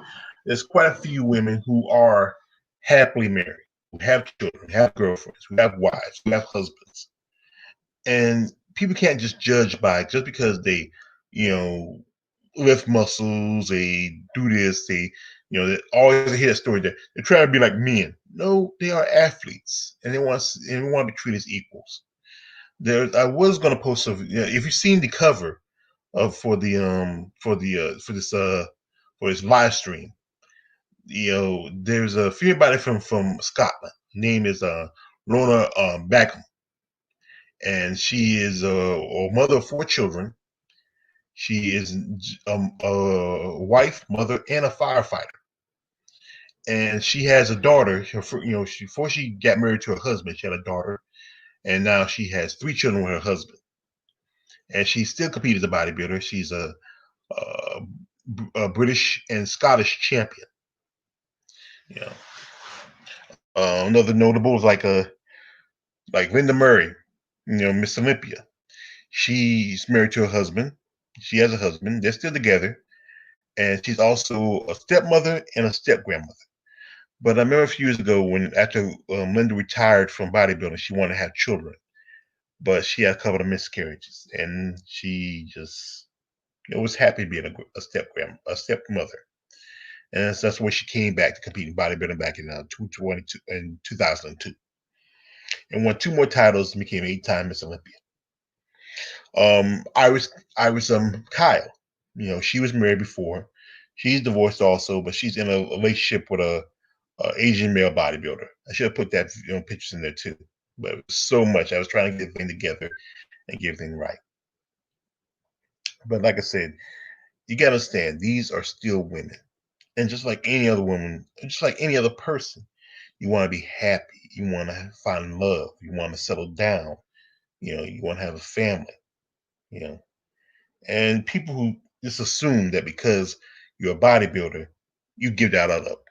there's quite a few women who are happily married, who have children, who have girlfriends, who have wives, who have husbands, and people can't just judge by just because they, you know, lift muscles, they do this, they always hear a story that they're trying to be like men. No, they are athletes, and they want to be treated as equals. I was going to post if you've seen the cover of for this live stream, there's a female body from Scotland. Her name is Lorna Backham, and she is a mother of 4 children. She is a wife, mother, and a firefighter. And she has a daughter. Before she got married to her husband, she had a daughter, and now she has 3 children with her husband. And she still competes as a bodybuilder. She's a British and Scottish champion. Another notable is like Linda Murray, Miss Olympia. She's married to her husband. She has a husband. They're still together. And she's also a stepmother and a step grandmother. But I remember a few years ago after Linda retired from bodybuilding, she wanted to have children, but she had a couple of miscarriages, and she just was happy being a stepmother, and that's where she came back to compete in bodybuilding back in 2002, and won 2 more titles and became 8-time Miss Olympia. Iris Kyle, she was married before. She's divorced also, but she's in a relationship with a Asian male bodybuilder. I should have put that pictures in there too, but it was so much. I was trying to get everything together and get everything right. But like I said, you gotta understand these are still women, and just like any other woman, just like any other person, you want to be happy. You want to find love. You want to settle down. You want to have a family. You know, and people who just assume that because you're a bodybuilder, you give that up.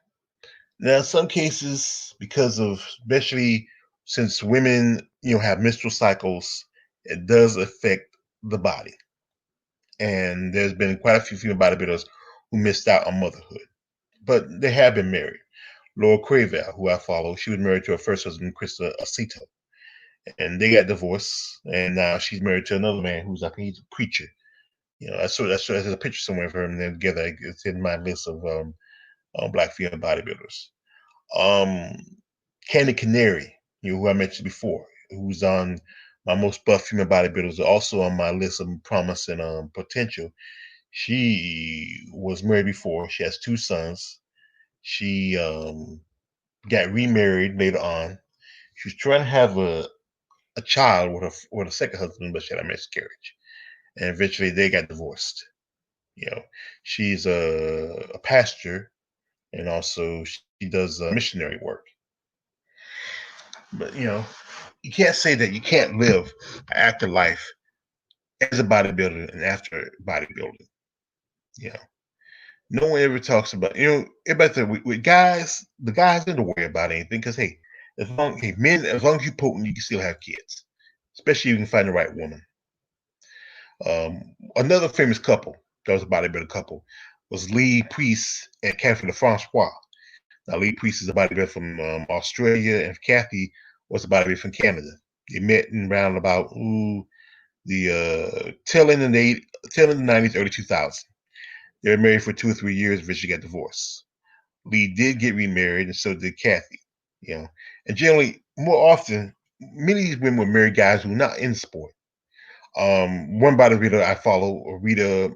Now, in some cases, because of especially since women, have menstrual cycles, it does affect the body. And there's been quite a few female bodybuilders who missed out on motherhood, but they have been married. Laura Cravel, who I follow, she was married to her first husband, Krista Aceto, and they got divorced. And now she's married to another man who's, I think, he's a preacher. I saw there's a picture somewhere of her and them together. It's in my list of black female bodybuilders. Candy Canary, who I mentioned before, who's on my most buff female bodybuilders, also on my list of promise and potential. She was married before. She has 2 sons. She got remarried later on. She was trying to have a child with a second husband, but she had a miscarriage, and eventually they got divorced. She's a pastor, and also she does missionary work. But you can't say that you can't live an active life as a bodybuilder and after bodybuilding. No one ever talks about everybody said with guys, the guys don't worry about anything because hey, men, as long as you're potent, you can still have kids, especially if you can find the right woman. Another famous couple that was a bodybuilder couple was Lee Priest and Catherine Francois. Now, Lee Priest is a bodybuilder from Australia, and Kathy was a bodybuilder from Canada. They met in around about the tail end of the 90s, early 2000s. They were married for 2 or 3 years, eventually got divorced. Lee did get remarried, and so did Kathy. You know, and generally, more often, many of these women were married guys who were not in sport. One bodybuilder I follow, Rita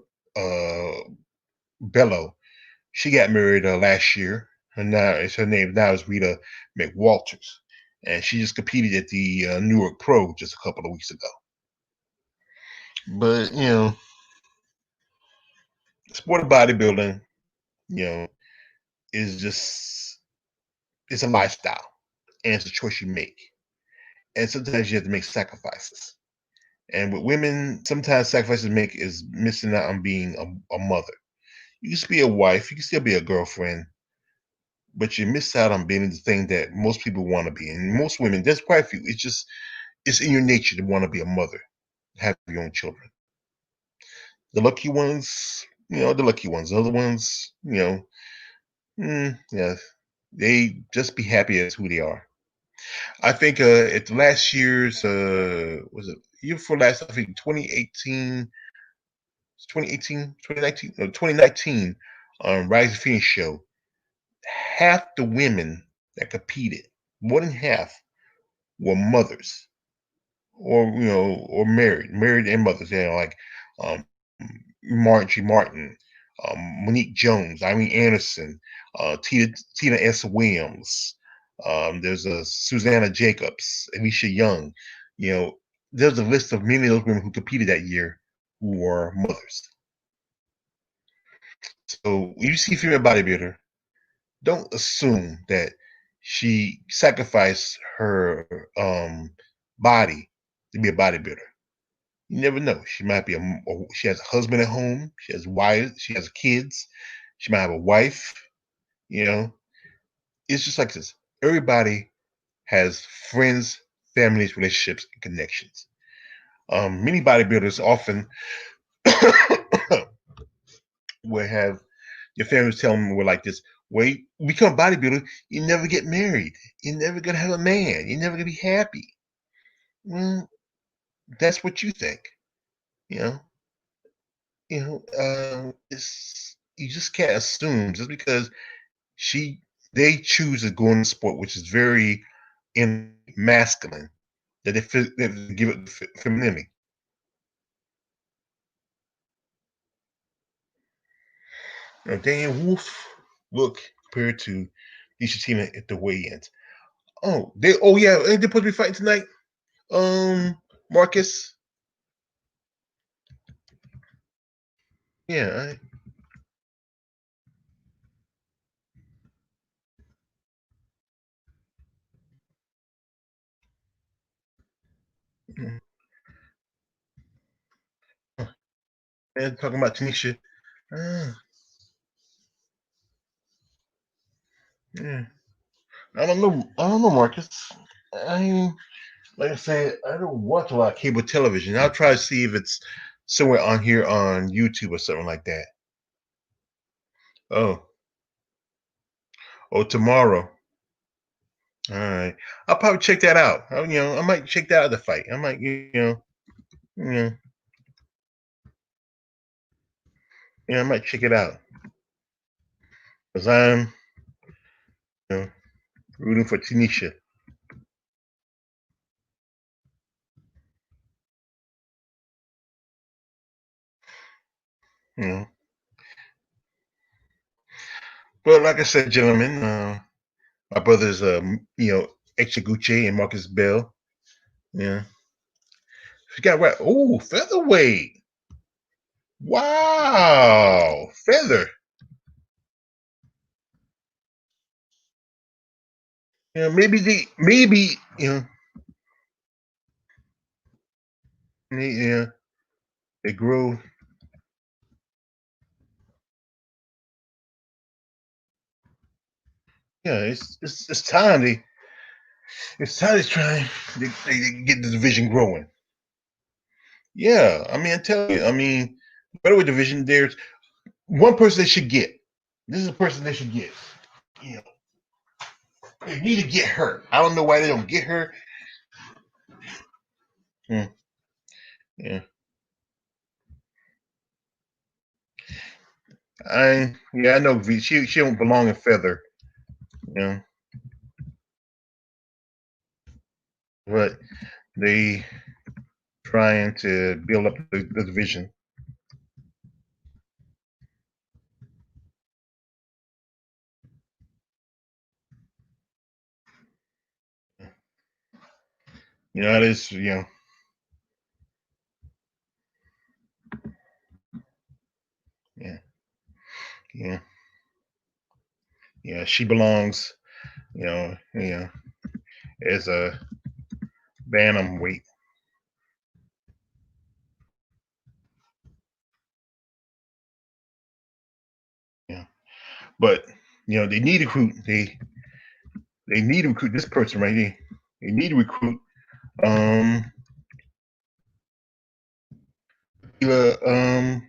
Bello, she got married last year. Her name now is Rita McWalters, and she just competed at the Newark Pro just a couple of weeks ago. But sport of bodybuilding, you know, is just it's a lifestyle and it's a choice you make. And sometimes you have to make sacrifices. And with women, sometimes sacrifices make is missing out on being a mother. You can still be a wife, you can still be a girlfriend, but you miss out on being the thing that most people want to be. And most women, there's quite a few. It's in your nature to want to be a mother, have your own children. The lucky ones, the lucky ones. The other ones, yeah, they just be happy as who they are. I think at last year's was it year before last? I think 2018, 2018, 2019, no, 2019 Rise of Phoenix show. Half the women that competed, more than half, were mothers or or married and mothers. Like um, Margie Martin, Monique Jones, Irene Anderson, Tina S. Williams. There's a Susanna Jacobs, Alicia Young. You know, there's a list of many of those women who competed that year who were mothers. So when you see a female bodybuilder, don't assume that she sacrificed her body to be a bodybuilder. You never know. She might be she has a husband at home. She has wives. She has kids. She might have a wife. You know, it's just like this. Everybody has friends, families, relationships, and connections. Many bodybuilders often will have your families tell them we're like this. Wait, become a bodybuilder, you never get married. You're never gonna have a man. You're never gonna be happy. Well, that's what you think. You know, it's you just can't assume just because she they choose to go in the sport, which is very masculine, that they give it femininity. Daniel Wolf look compared to Nisha Tina at the weigh-ins. Oh yeah, ain't they supposed to be fighting tonight? Marcus. Yeah, and talking about Tanisha. Uh, yeah. I don't know, Marcus. I Like I said, I don't watch a lot of cable television. I'll try to see if it's somewhere on here on YouTube or something like that. Oh, tomorrow. All right, I'll probably check that out. I might check that out the fight. I might, you know, I might check it out because I'm, you know, rooting for Tanisha. You know, but like I said, gentlemen, my brothers, Exeguche and Marcus Bell. Yeah, she got right. Oh, featherweight. Wow, feather. Maybe yeah, they grow. Yeah, it's time they try they get the division growing. Yeah, I mean, I tell you, I mean, featherweight division. There's one person they should get. This is a person they should get. You know, they need to get her. I don't know why they don't get her. Hmm, yeah, I know V. She don't belong in feather, you know, but they trying to build up the division. You know, it is. Yeah, yeah, yeah. She belongs, as a bantamweight. Yeah, but they need to recruit. They need to recruit this person right here. They need to recruit. Um, um,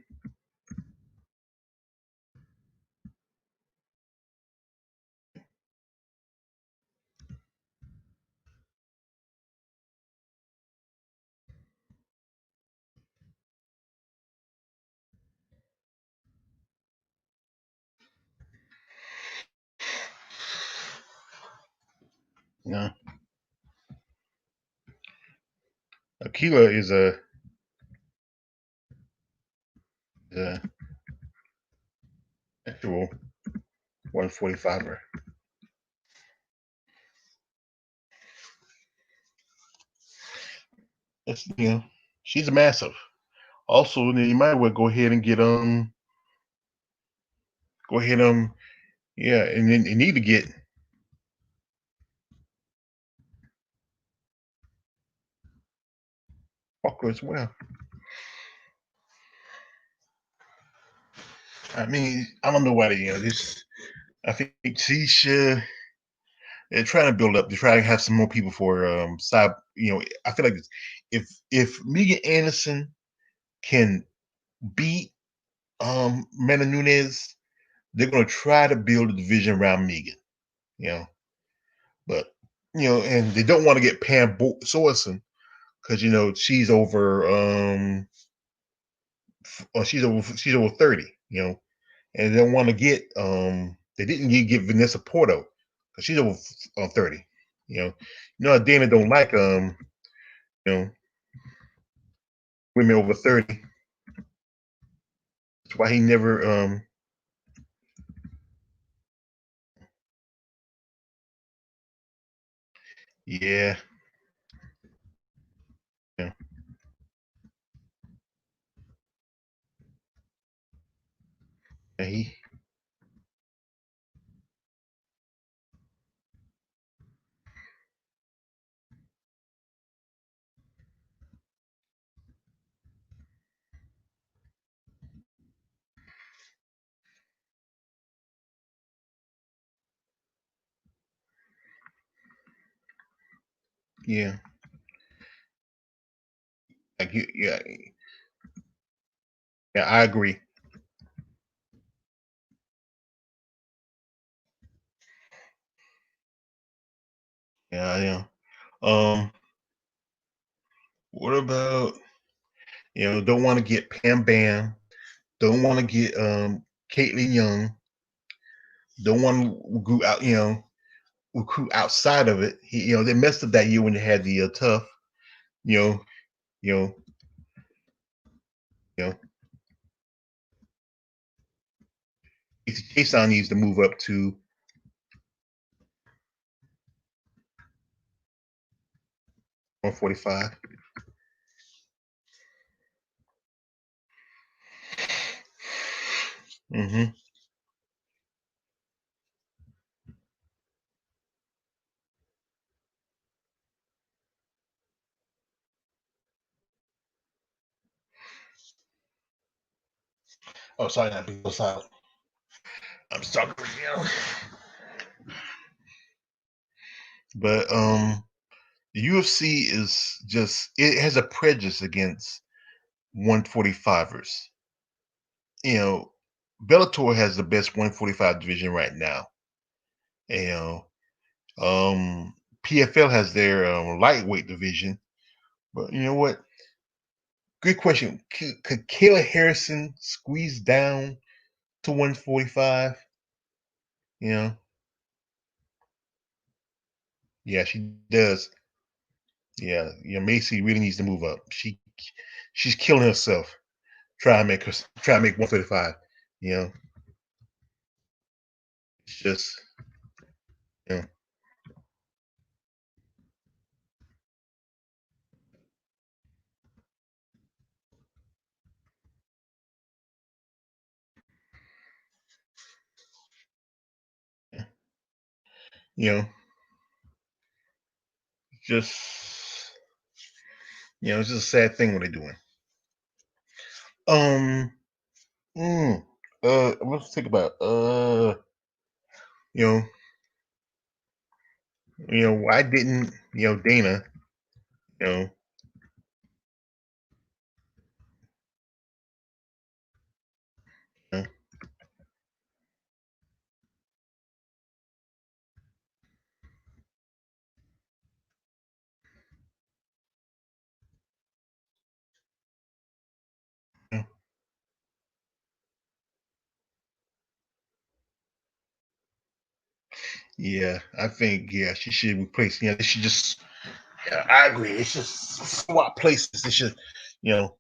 you know, Akila is a actual 145er. That's, she's a massive. Also, you might well go ahead and get go ahead yeah, and then you need to get Walker as well. I mean, I don't know why they, this. I think she should. They're trying to build up. They're trying to have some more people for side. I feel like if Megan Anderson can beat Mena Nunes, they're gonna try to build a division around Megan. You know, but and they don't want to get Pam Sorensen because she's over she's over 30. And they don't want to get they didn't get Vanessa Porto because she's over 30. Dana don't like you know women over 30. That's why he never yeah, yeah, he yeah, like yeah, yeah, I agree. Yeah, yeah. What about don't want to get Pam Bam, don't want to get Caitlin Young, don't want to go out, recruit outside of it. They messed up that year when they had the tough, you know, you know, you know, Jason needs to move up to 145. Mm-hmm. Oh, sorry, not being so silent. I'm sorry, but the UFC is just it has a prejudice against 145ers. You know, Bellator has the best 145 division right now. You know, PFL has their lightweight division, but you know what? Good question. Could Kayla Harrison squeeze down to 145. You know, yeah, she does. Yeah, Macy really needs to move up. She's killing herself try to make 135. You know, it's just you know, you know, just it's just a sad thing what they're doing. Um, mm, let's think about you know, why didn't Dana, you know, uh, you know, yeah, I think she should replace. They should just. Yeah, I agree. It's just swap places. They should, you know,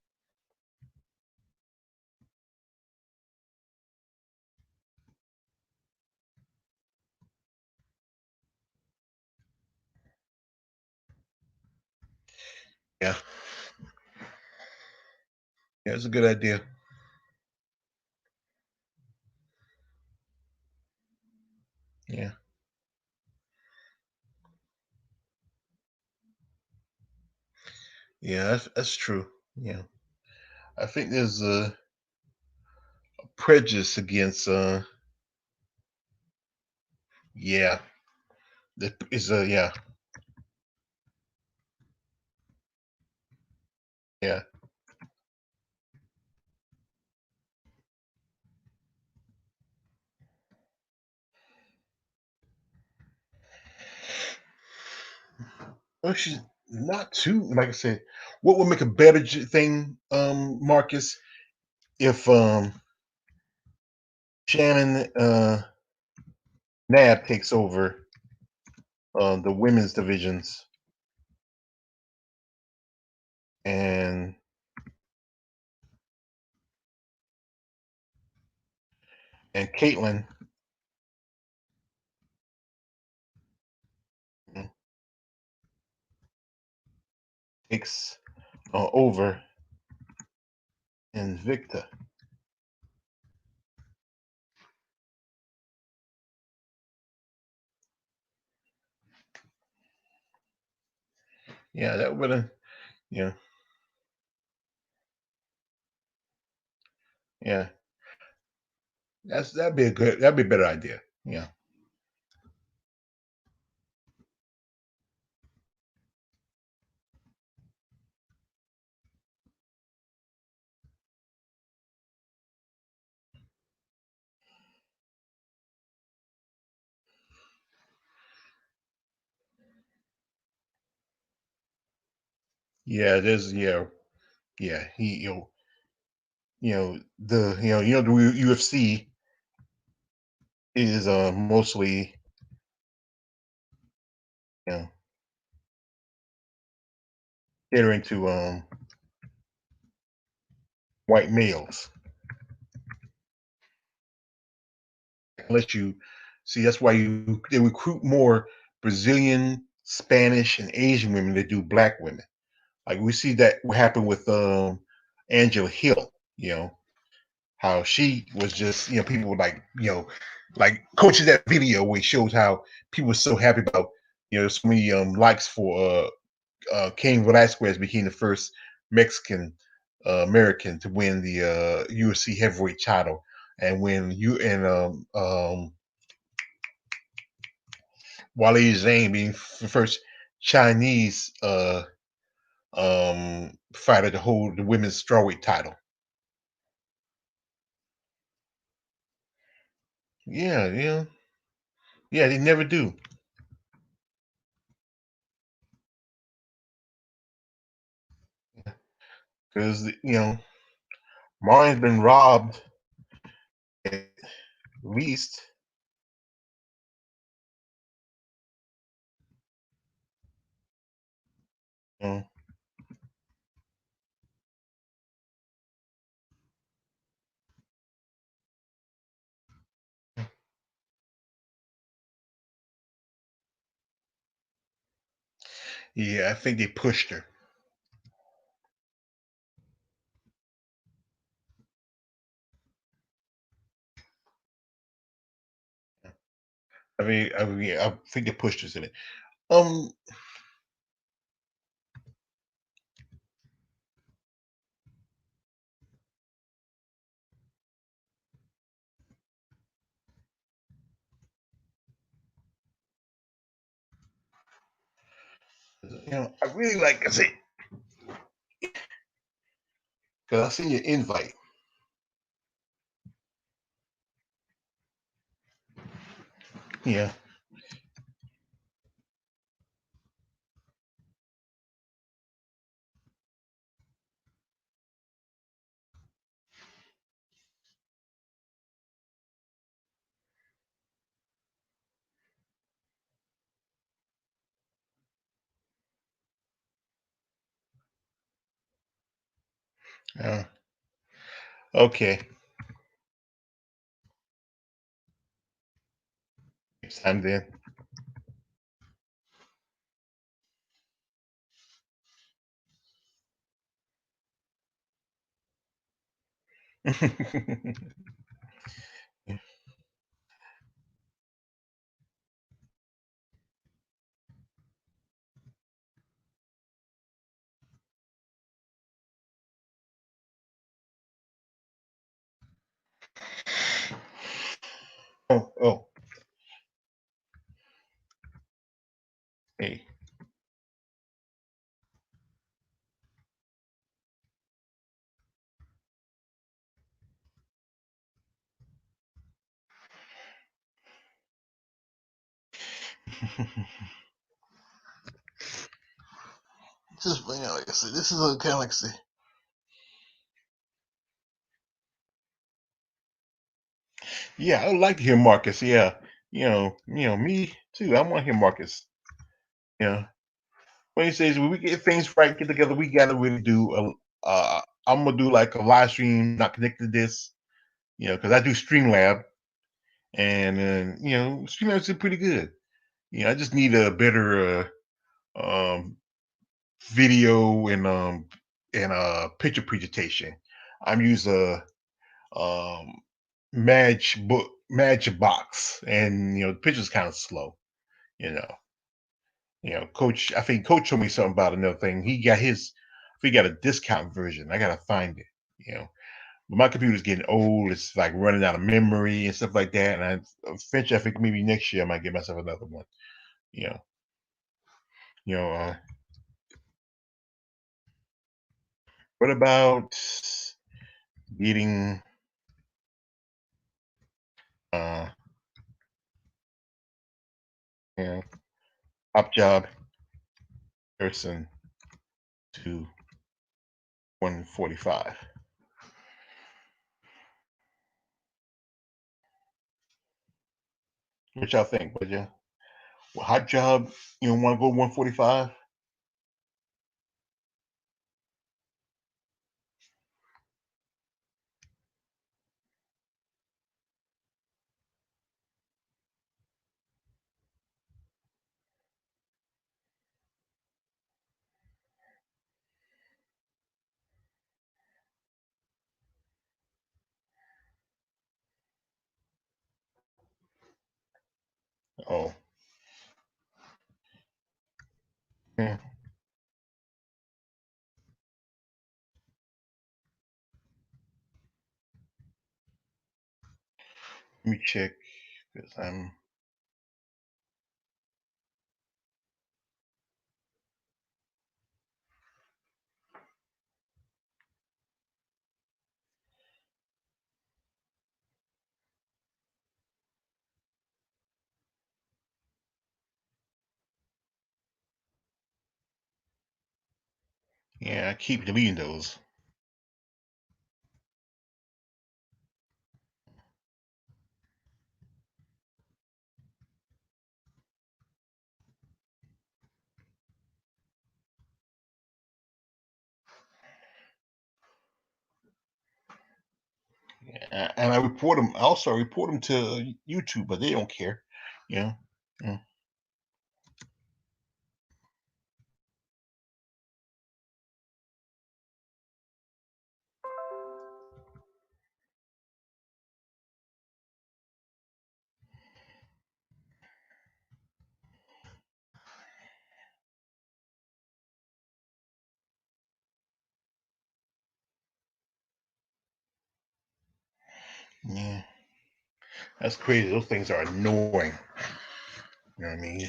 yeah, yeah, it's a good idea. Yeah, yeah, that's true. Yeah, I think there's a prejudice against. Yeah, is a yeah, yeah. Well, she's not too. Like I said, what would make a better thing, Marcus, if Shannon Nab takes over the women's divisions and Caitlin mm, takes over and Victor. Yeah, that would have. Yeah, yeah. That'd be a better idea. Yeah, yeah. There's yeah. He the UFC is mostly you know catering to white males. Unless you see, that's why they recruit more Brazilian, Spanish, and Asian women than do black women. Like we see that what happened with Angela Hill. How she was just people were like like coaches that video where it shows how people were so happy about so many likes for Cain Velasquez became the first Mexican American to win the UFC heavyweight title, and when you and Wale Zhang being the first Chinese fighter to hold the women's strawweight title. Yeah, yeah, they never do because Mine's been robbed Least. Uh, yeah, I think they pushed her. I think they pushed us in it. Um, I really like I say because I seen your invite. Yeah. Uh, okay. Next time then. Oh, hey. Just like I said, this is a kind of like I say, yeah, I would like to hear Marcus. Yeah, me too. I want to hear Marcus. Yeah, when he says when we get things right, get together, we got to really do a. I'm gonna do like a live stream, not connected to this. Because I do Streamlab, and Streamlab's pretty good. I just need a better video and picture presentation. I'm using um Match box, and the picture's kind of slow. You know, Coach. I think Coach told me something about another thing. He got a discount version. I gotta find it. You know, but my computer's getting old. It's like running out of memory and stuff like that. And eventually, I think maybe next year I might get myself another one. You know, you know. What about getting uh, you know, top job person to 145? What y'all think? Would you? Well, hot job, want to go 145? Oh, yeah. Let me check because I keep deleting those. And I report them. I also report them to YouTube, but they don't care. You know. Mm, yeah, that's crazy. Those things are annoying. You know what I mean?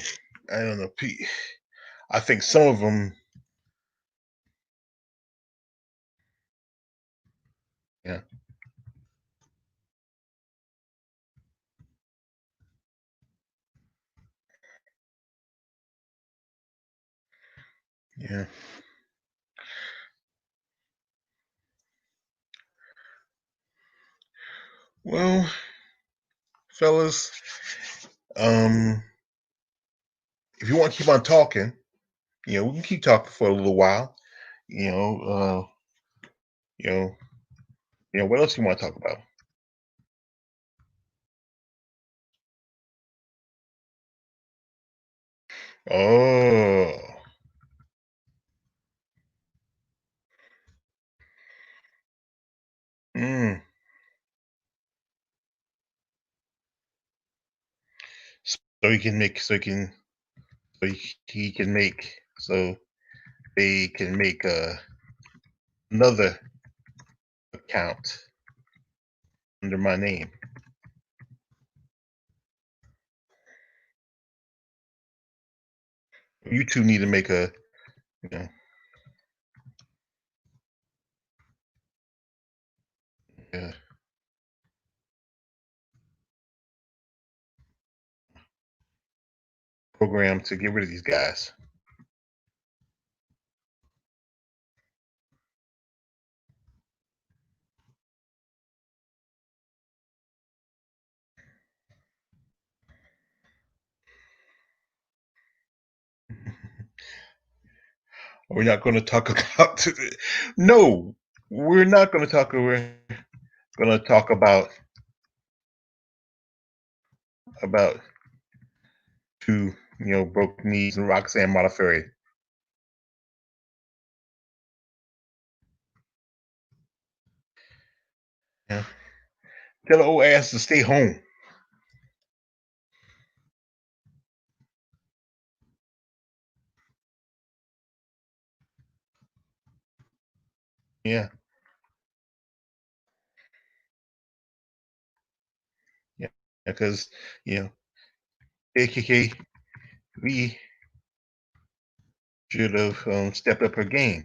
I don't know. I think some of them. Yeah, yeah. Well, fellas, um, if you want to keep on talking, we can keep talking for a little while. You know, you know, what else you want to talk about? Oh, mm. So he can make, so he can make, so they can make another account under my name. You two need to make you know, a program to get rid of these guys. We're not going to talk about. No, we're not going to talk. We're going to talk about two, broke knees and Roxanne Modafferi. Yeah, tell the old ass to stay home. Yeah, yeah, because you know, AKK, we should have stepped up her game.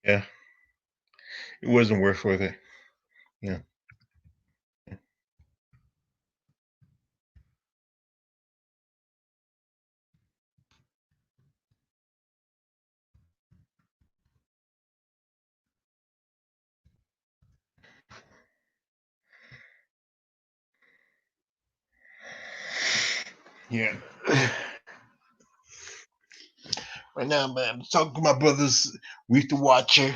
Yeah, it wasn't worth it. Yeah, yeah. Right now, man, I'm talking to my brothers. We used to watch her,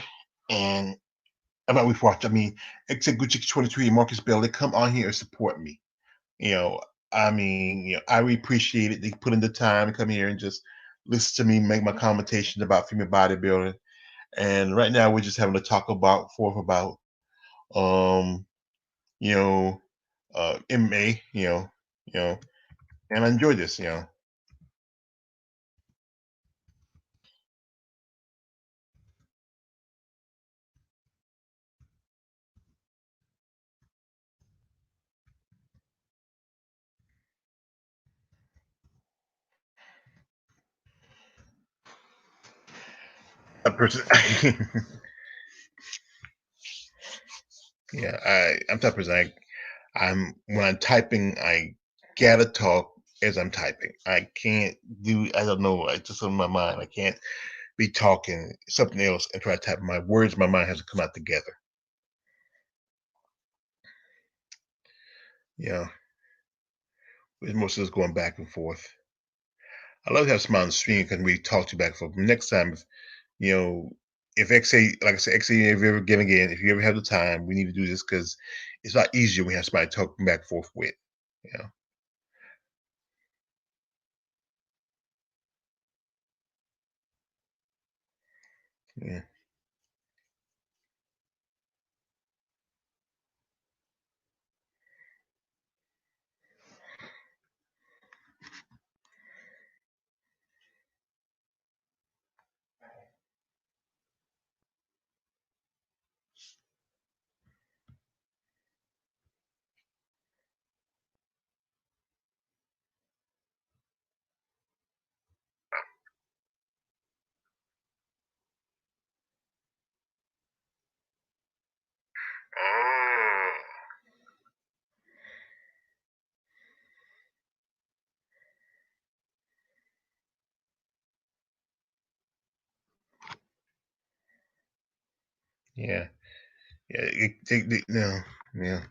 and I'm not we watch. I mean, except Gucci 23 and Marcus Bell, they come on here and support me. You know, I mean, I really appreciate it. They put in the time to come here and just listen to me make my commentations about female bodybuilding. And right now, we're just having to talk about forth about um, you know, MMA. And I enjoy this. A person. Yeah, I'm type of person. I'm when I'm typing, I gotta talk as I'm typing. I can't do. I don't know. I just on my mind. I can't be talking something else and try to type. My words, my mind has to come out together. Yeah, with most of us going back and forth. I love to have some on the screen because we talk to you back and forth. Next time, you know, if XA, like I said, XA, if you ever get again, if you ever have the time, we need to do this because it's a lot easier when we have somebody talking back and forth with. Yeah, yeah. Yeah, yeah, no, yeah.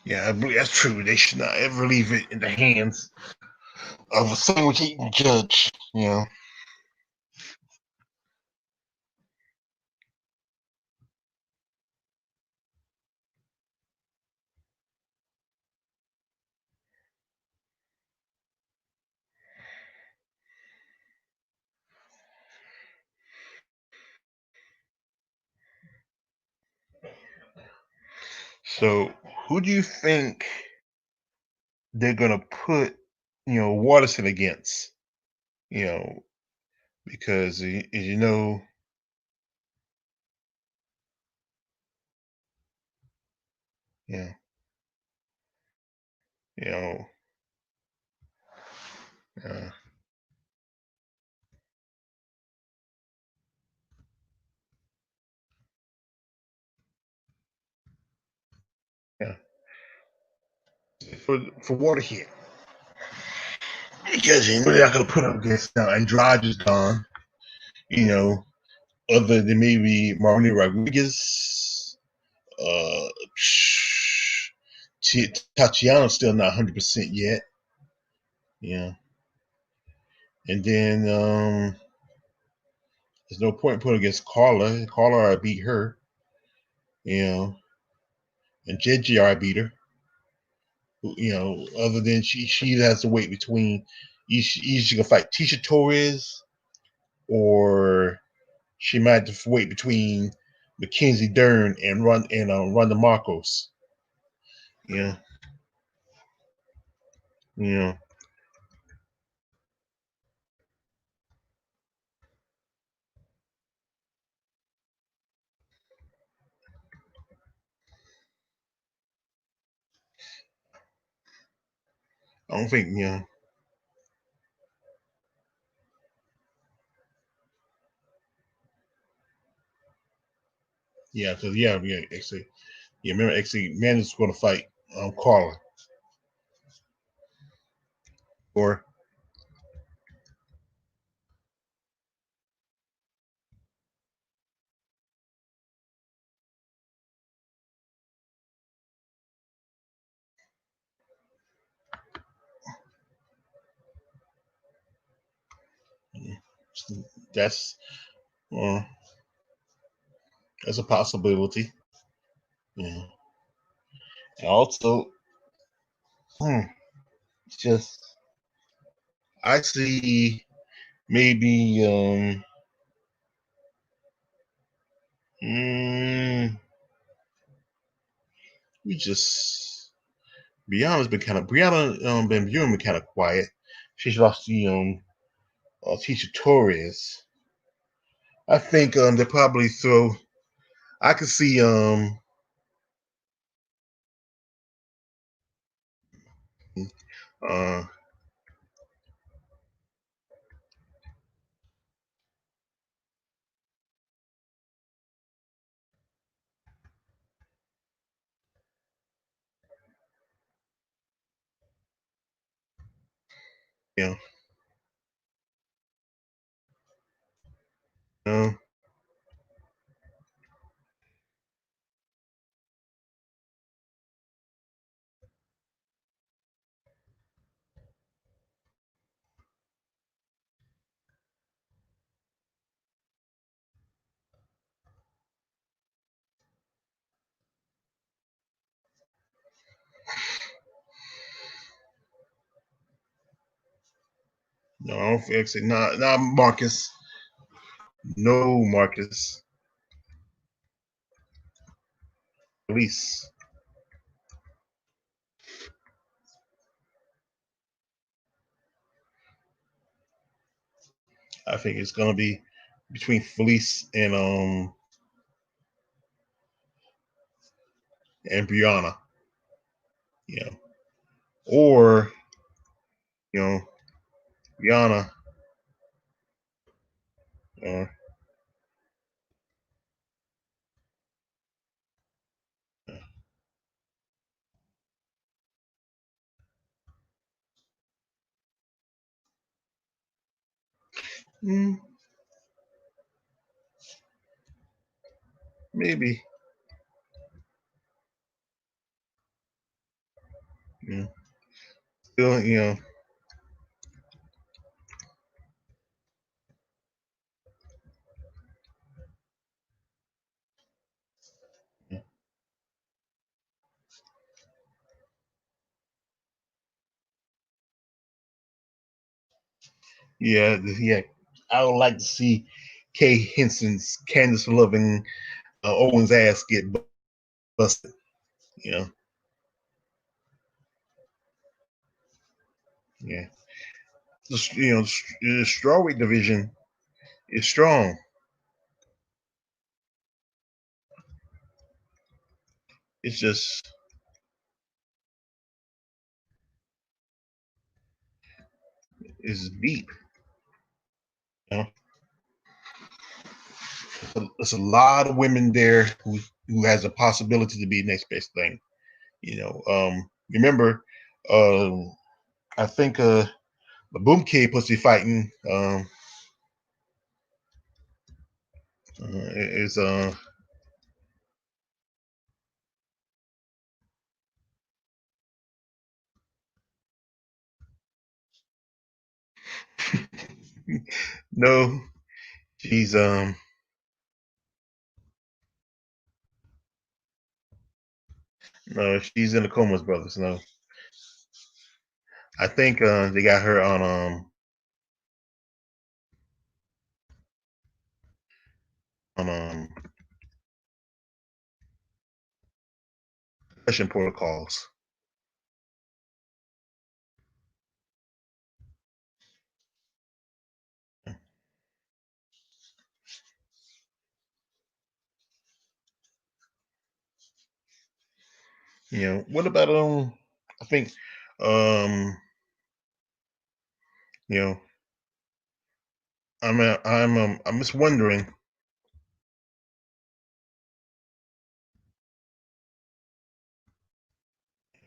Yeah, I believe that's true. They should not ever leave it in the hands of a sandwich eating judge. You know. So, who do you think they're gonna put, Waterson against? You know, because yeah, you know, uh, yeah, for Waterhead, because they're not gonna put up against now. Andrade is gone. You know, other than maybe Marlon Rodriguez, uh, Tatiana's still not 100% yet. Yeah, and then there's no point putting against Carla. Carla, I beat her. You know, and JGR beat her. Other than she has to wait between either she can fight Tisha Torres or she might have to wait between Mackenzie Dern and Ronda Marcos. Yeah, yeah. I don't think yeah, because actually, yeah. Remember, actually, Mandy's going to fight Carla or that's uh, That's a possibility. Yeah. And also, hmm, just I see maybe mm, we just Brianna been viewing me kind of quiet. She's lost the teacher Torres. I think they probably throw. I could see uh you know, you know no, I don't fix it. Nah, Marcus. No, Marcus. Police. I think it's gonna be between Felice and Brianna. You know, or you know Brianna. Or mm, maybe. You know, still, yeah. I would like to see Kay Henson's Candace loving Owen's ass get busted. You know, yeah. The strawweight division is strong. It's just it's deep. You know, there's a lot of women there who has a possibility to be next best thing. Remember, I think the Boom Kid pussy fighting is no, she's no, she's in the Comas brothers. No, I think they got her on concussion protocols. What about I think um you know I'm just wondering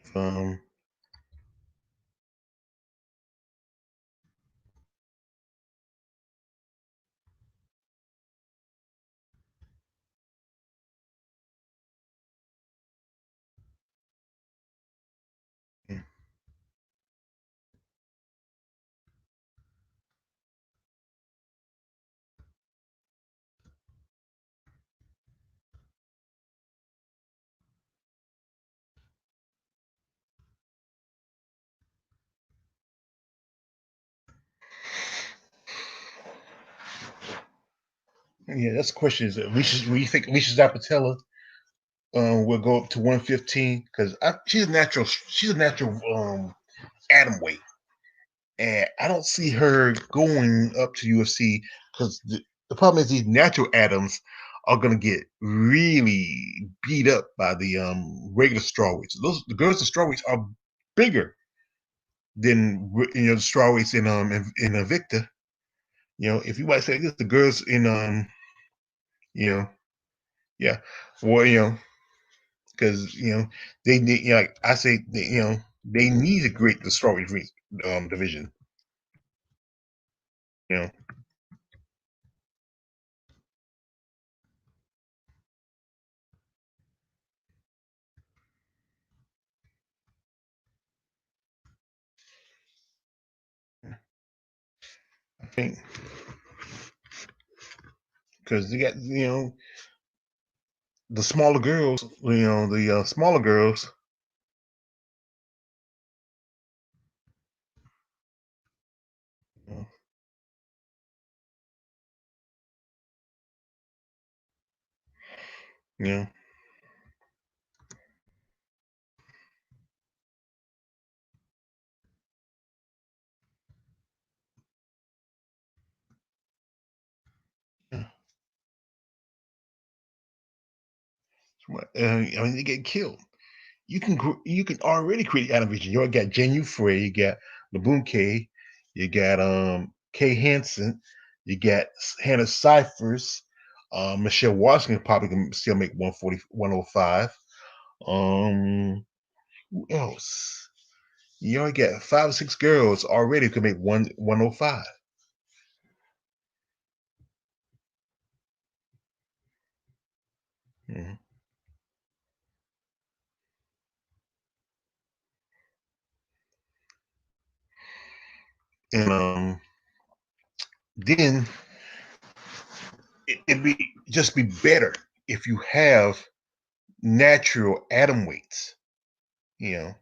if Yeah, that's the question. Is Alicia? We think Alicia Zapatella will go up to 115 because she's a natural. She's a natural atom weight, and I don't see her going up to UFC because the problem is these natural atoms are gonna get really beat up by the regular strawweights. Those the girls in strawweights are bigger than the strawweights in Invicta. If you might say this, the girls in you know yeah, well because they need like I say they need to create the strawweight division. You know, I think because they got the smaller girls, the smaller girls, you know, yeah. I mean, they get killed. You can already create animation. You already got Jenu Frey, you got Laboon K, you got Kay Hansen, you got Hannah Cyphers, Michelle Washington probably can still make 140, 105. Who else? You only got 5 or 6 girls already who can make 105. Mhm. And then it'd be just be better if you have natural atom weights. You know,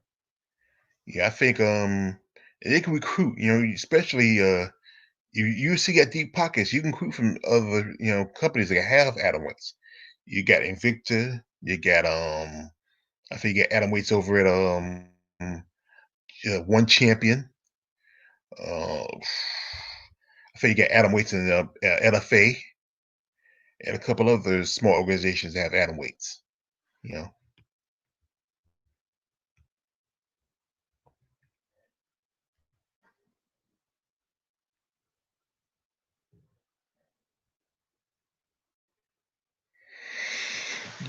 yeah, I think they can recruit. Especially you see got deep pockets. You can recruit from other companies that have atom weights. You got Invicta. You got I think you got atom weights over at One Champion. I think you got atom weights in LFA and a couple other small organizations that have atom weights. You know,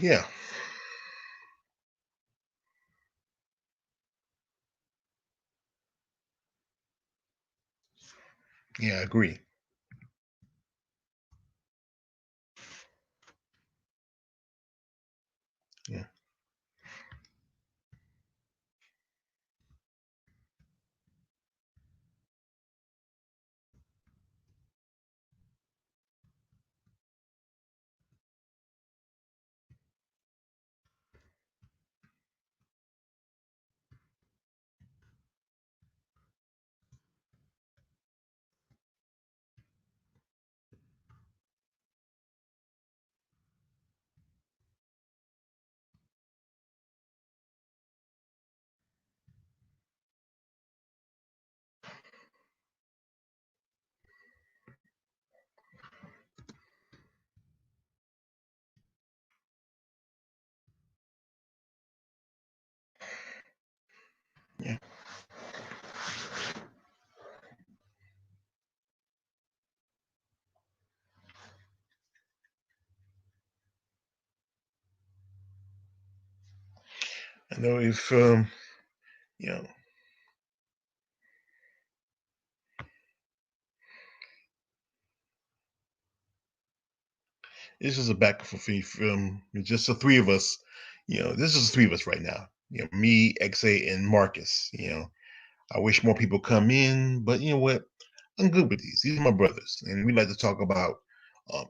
yeah, yeah, I agree. Yeah, yeah. I know if you know this is a back for me from just the three of us. This is the three of us right now. Me, XA, and Marcus. I wish more people come in, but you know what? I'm good with these. These are my brothers, and we like to talk about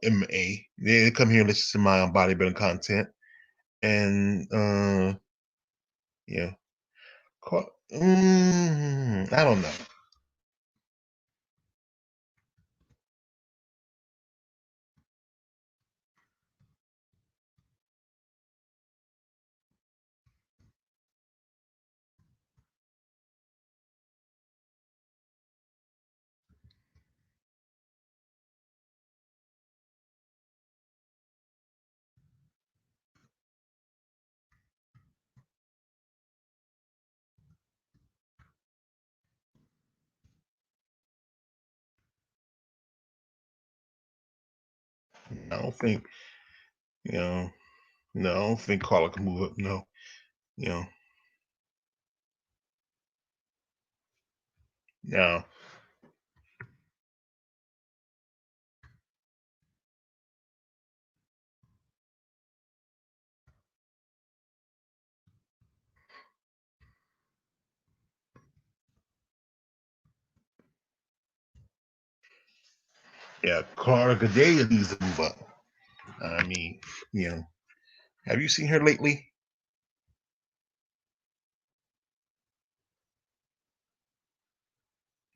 MMA. They come here and listen to my bodybuilding content, and yeah, I don't know. I don't think, you know, no, I don't think Carla can move up. No, you know, no. Yeah, Carla Gadea needs to move up. I mean, you know, have you seen her lately?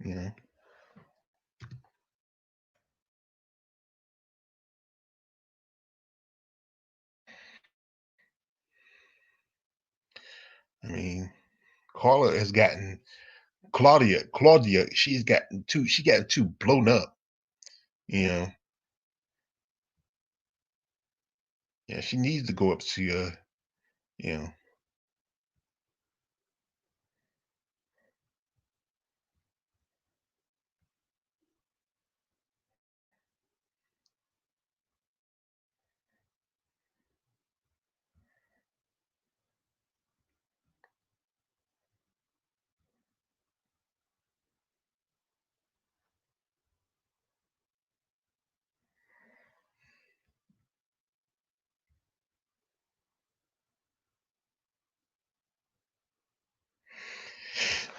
You know, I mean, Carla has gotten Claudia, she gotten too blown up. You know, yeah, she needs to go up to you know,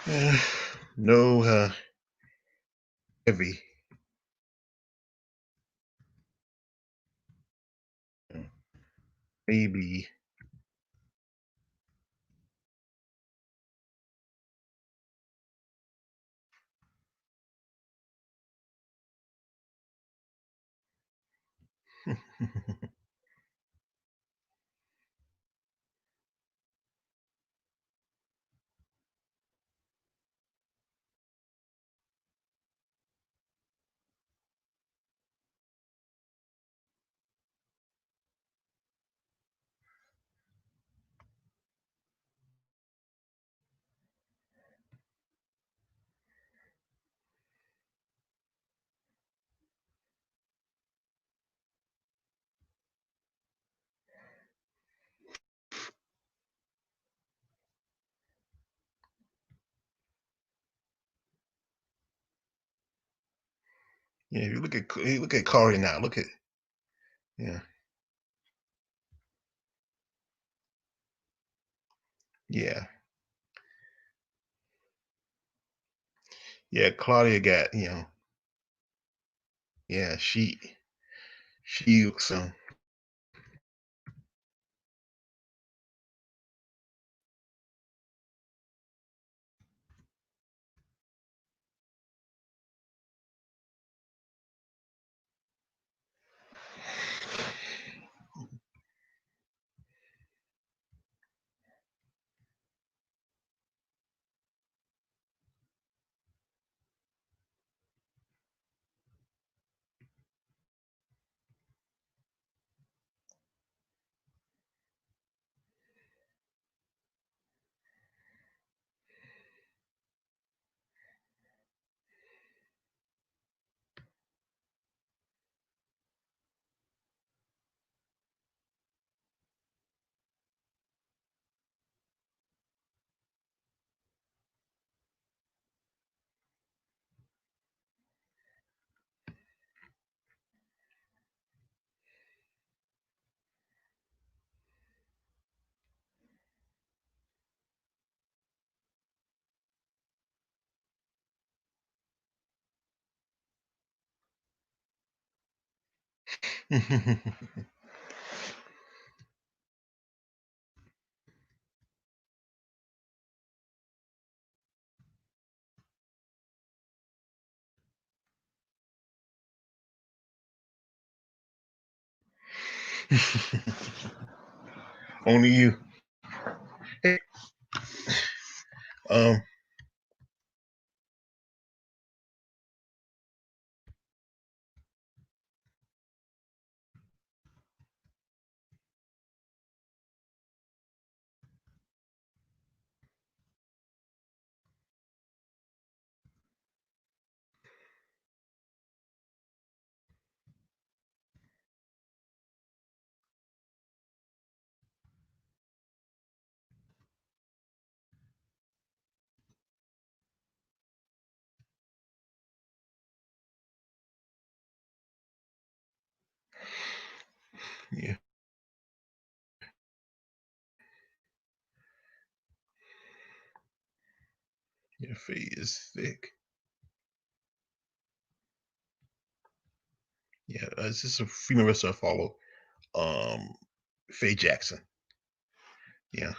uh, no heavy. Maybe. Yeah, you look at Kari now. Look at yeah, yeah, yeah. Claudia got yeah. She looks only you. Hey, um, Yeah. Your Faye is thick. Yeah, this is a female wrestler I follow. Um, Faye Jackson. Yeah.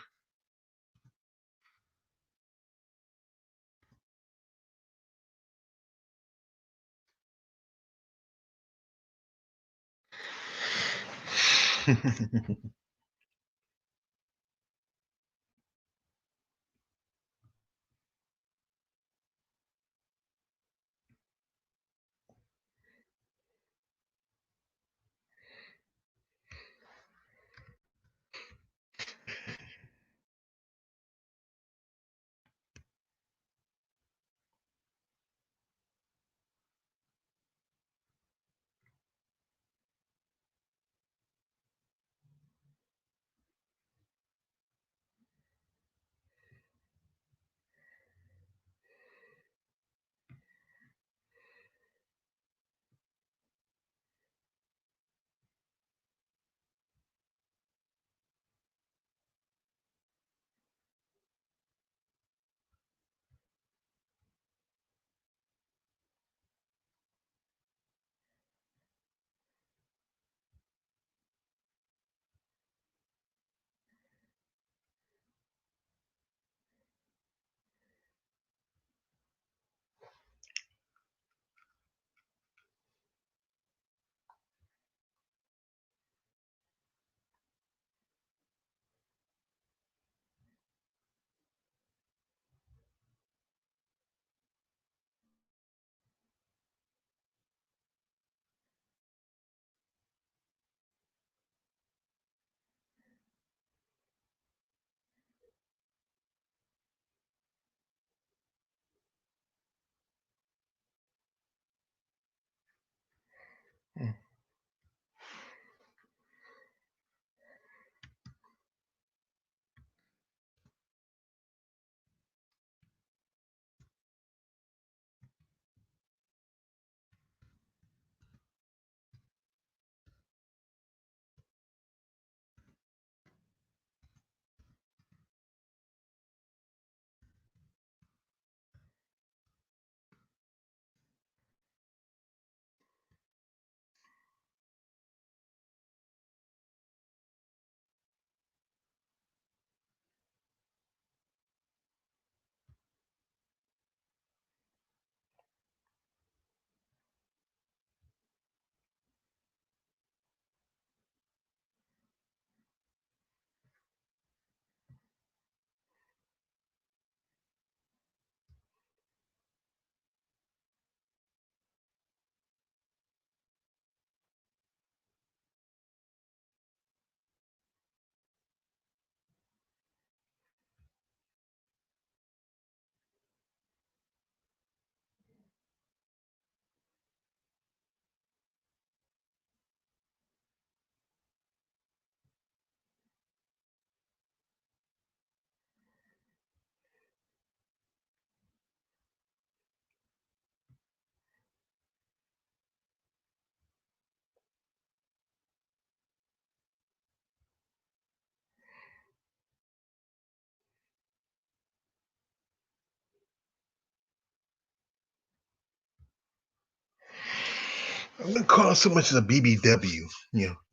I wouldn't call it so much as a BBW.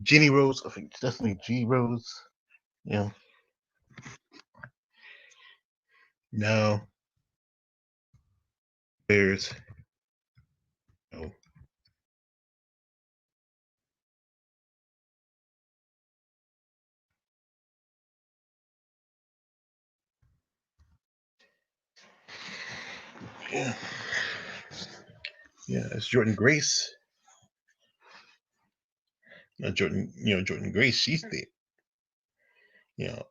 Jenny Rose. I think definitely G Rose. You know, no, there's no. Yeah, yeah. It's Jordan Grace. Jordan Grace. She's there. You know,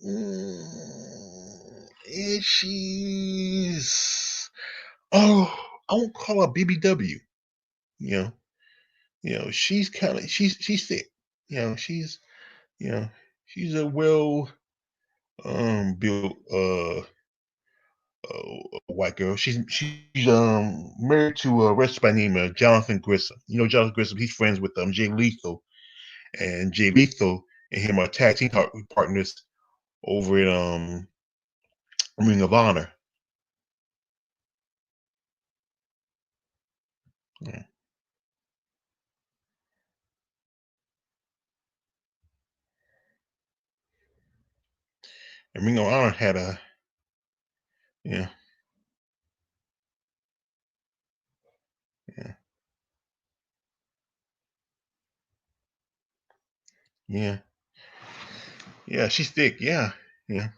and she's oh, I won't call her BBW. You know, she's kind of she's thick. You know, she's you know she's a well built white girl. She's married to a wrestler by the name of Jonathan Grissom. You know Jonathan Grissom. He's friends with Jay Lethal and Jay Lethal and him are tag team partners over at Ring of Honor. Yeah. And Ring of Honor had a yeah, yeah, yeah, yeah. She's thick. Yeah, yeah.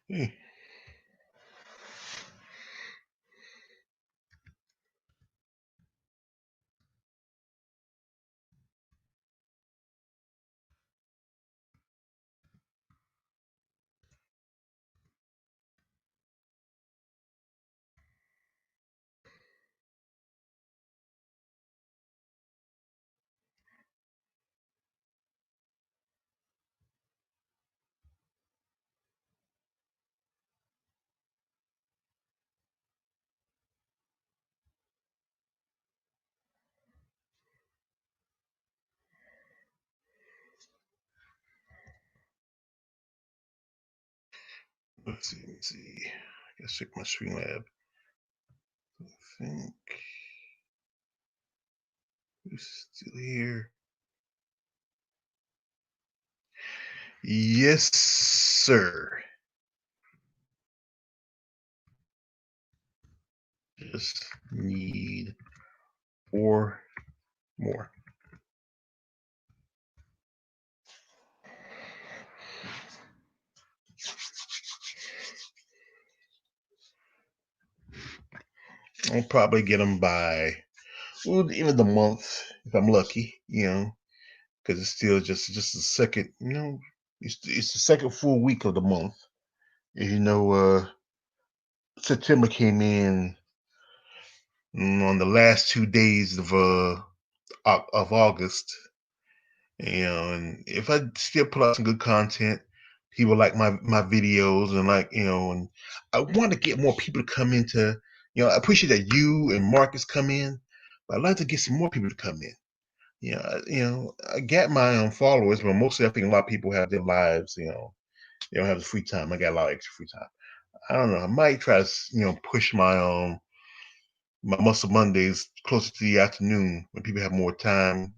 Yeah. Let's see. Let me see. I gotta check my Streamlab. I think who's still here? Yes, sir. Just need 4 more. I'll probably get them by the end of the month if I'm lucky, because it's still just the second, it's the second full week of the month. September came in on the last 2 days of August, and if I still put out some good content, people like my videos and and I want to get more people to come into, I appreciate that you and Marcus come in, but I'd like to get some more people to come in. I get my followers, but mostly I think a lot of people have their lives, they don't have the free time. I got a lot of extra free time. I don't know. I might try to, push my Muscle Mondays closer to the afternoon when people have more time,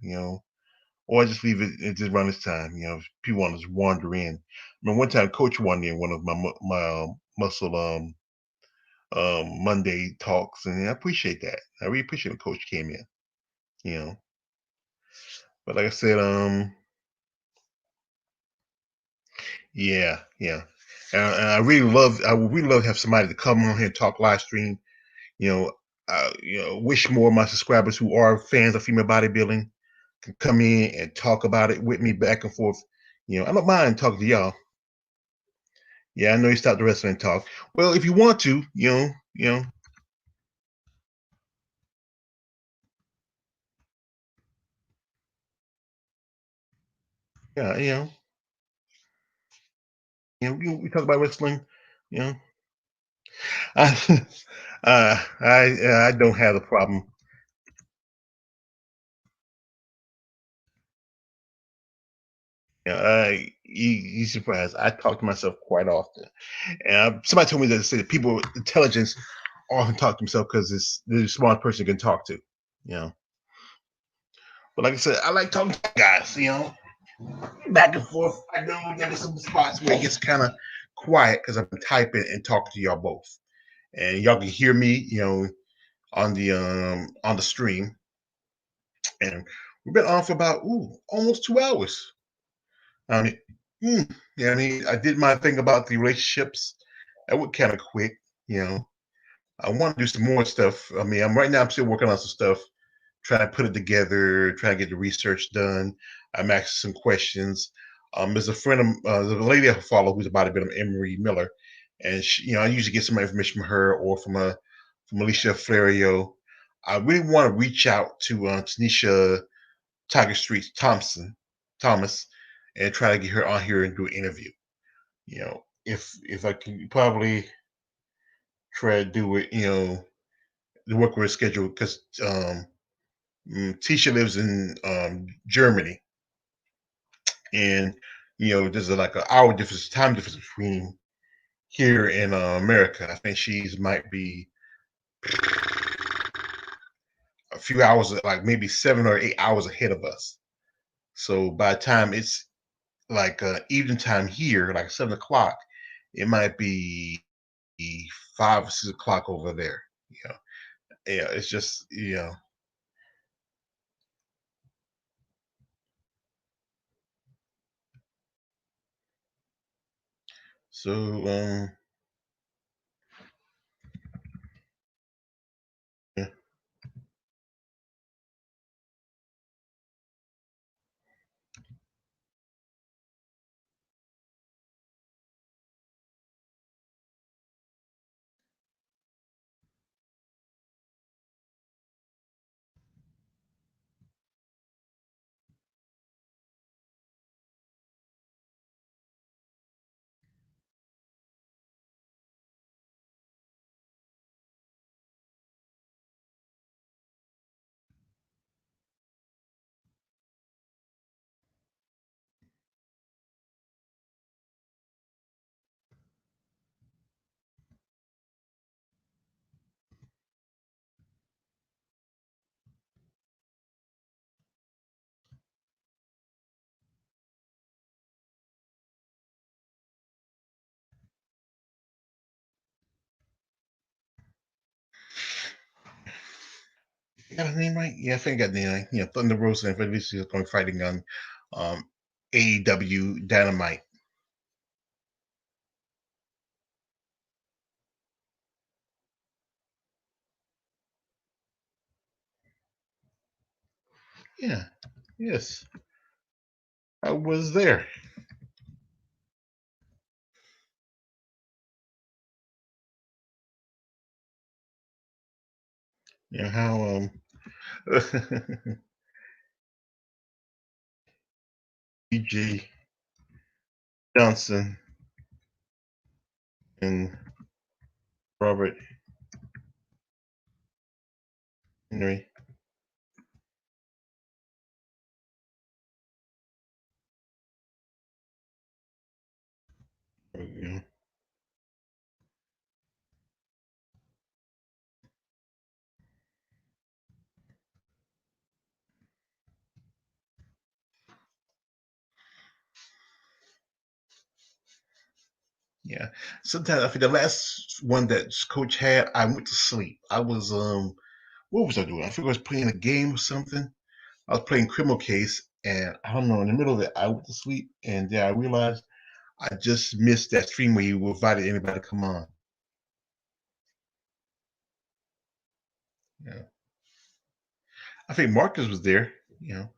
or I just leave it just around this time, if people want to just wander in. I mean, one time Coach wandered in one of my Muscle Monday talks, and I appreciate that. I really appreciate when Coach came in, you know. But like I said, yeah, yeah. And I would really love to have somebody to come on here and talk live stream. You know, wish more of my subscribers who are fans of female bodybuilding can come in and talk about it with me back and forth. I don't mind talking to y'all. Yeah, I know you stopped the wrestling talk. Well, if you want to, yeah, we talk about wrestling. You know, I, I don't have a problem. You surprised. I talk to myself quite often, and somebody told me that say that people with intelligence often talk to themselves because it's the smart person you can talk to. You know, but like I said, I like talking to guys. Back and forth. I know there's some spots where it gets kind of quiet because I'm typing and talking to y'all both, and y'all can hear me. On the stream, and we've been on for about almost 2 hours. I mean, yeah, I mean, I did my thing about the relationships. That went kind of quick, you know. I want to do some more stuff. I mean, I'm still working on some stuff, trying to put it together, trying to get the research done. I'm asking some questions. There's a friend of there's a lady I follow who's a bodybuilder, Emery Miller, and I usually get some information from her or from Alicia Flario. I really want to reach out to Tanisha Tiger Street Thomas, and try to get her on here and do an interview. If I can probably try to do it, to work with her schedule because Tisha lives in Germany, and there's like an hour difference, time difference between here and America. I think she's might be a few hours, like maybe 7 or 8 hours ahead of us. So by the time it's like evening time here, like 7 o'clock, it might be 5 or 6 o'clock over there. You know, yeah, it's just So yeah, you got a name right? Yeah, I think I got the name right. Thunder Rosa and Felicia is going fighting on um, AEW Dynamite. Yeah, yes, I was there. How BJ Johnson and Robert Henry. You know, yeah. Sometimes I think the last one that coach had, I went to sleep. I was what was I doing? I think I was playing a game or something. I was playing Criminal Case, And I don't know, in the middle of it, I went to sleep, and then I realized I just missed that stream where he invited anybody to come on. Yeah. I think Marcus was there, you know.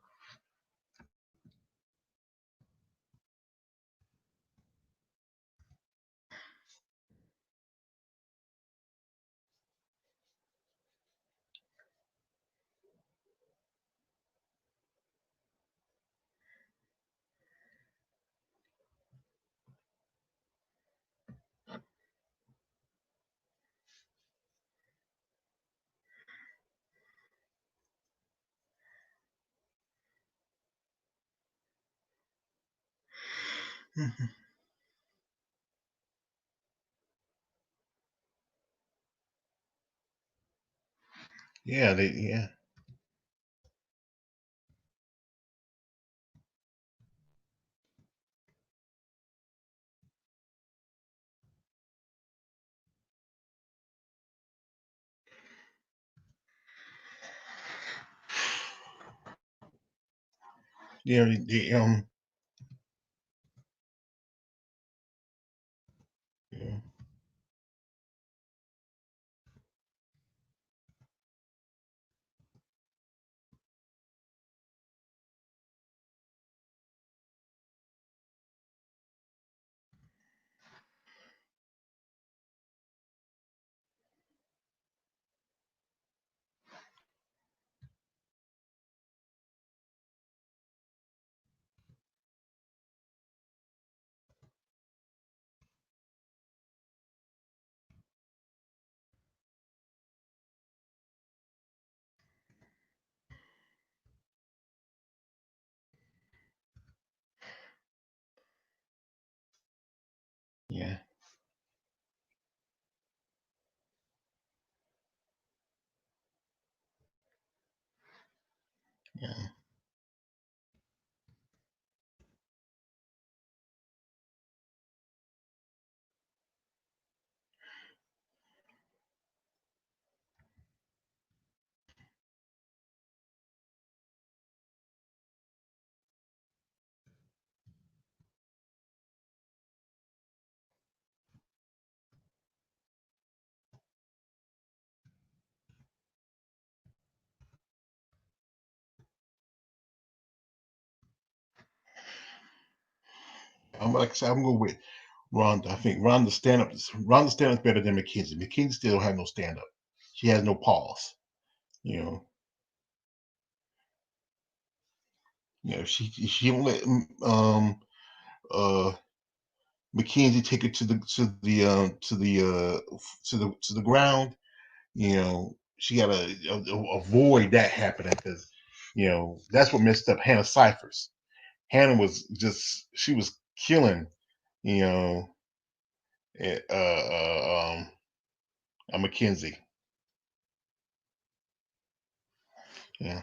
Mhm. Yeah, they yeah, yeah, yeah. I'm like I said, I'm going with Rhonda. I think Rhonda stand up better than McKenzie. McKenzie still don't have no stand up. She has no pause. You know, she don't let uh McKenzie take it to the ground. You know, she got to avoid that happening because that's what messed up Hannah Cyphers. Hannah was she was killing you know eh, McKenzie. Yeah,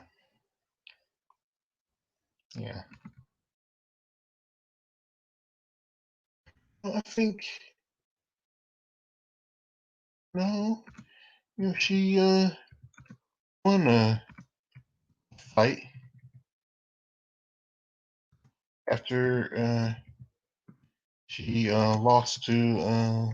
yeah. Well, I think no, she won a fight after she lost to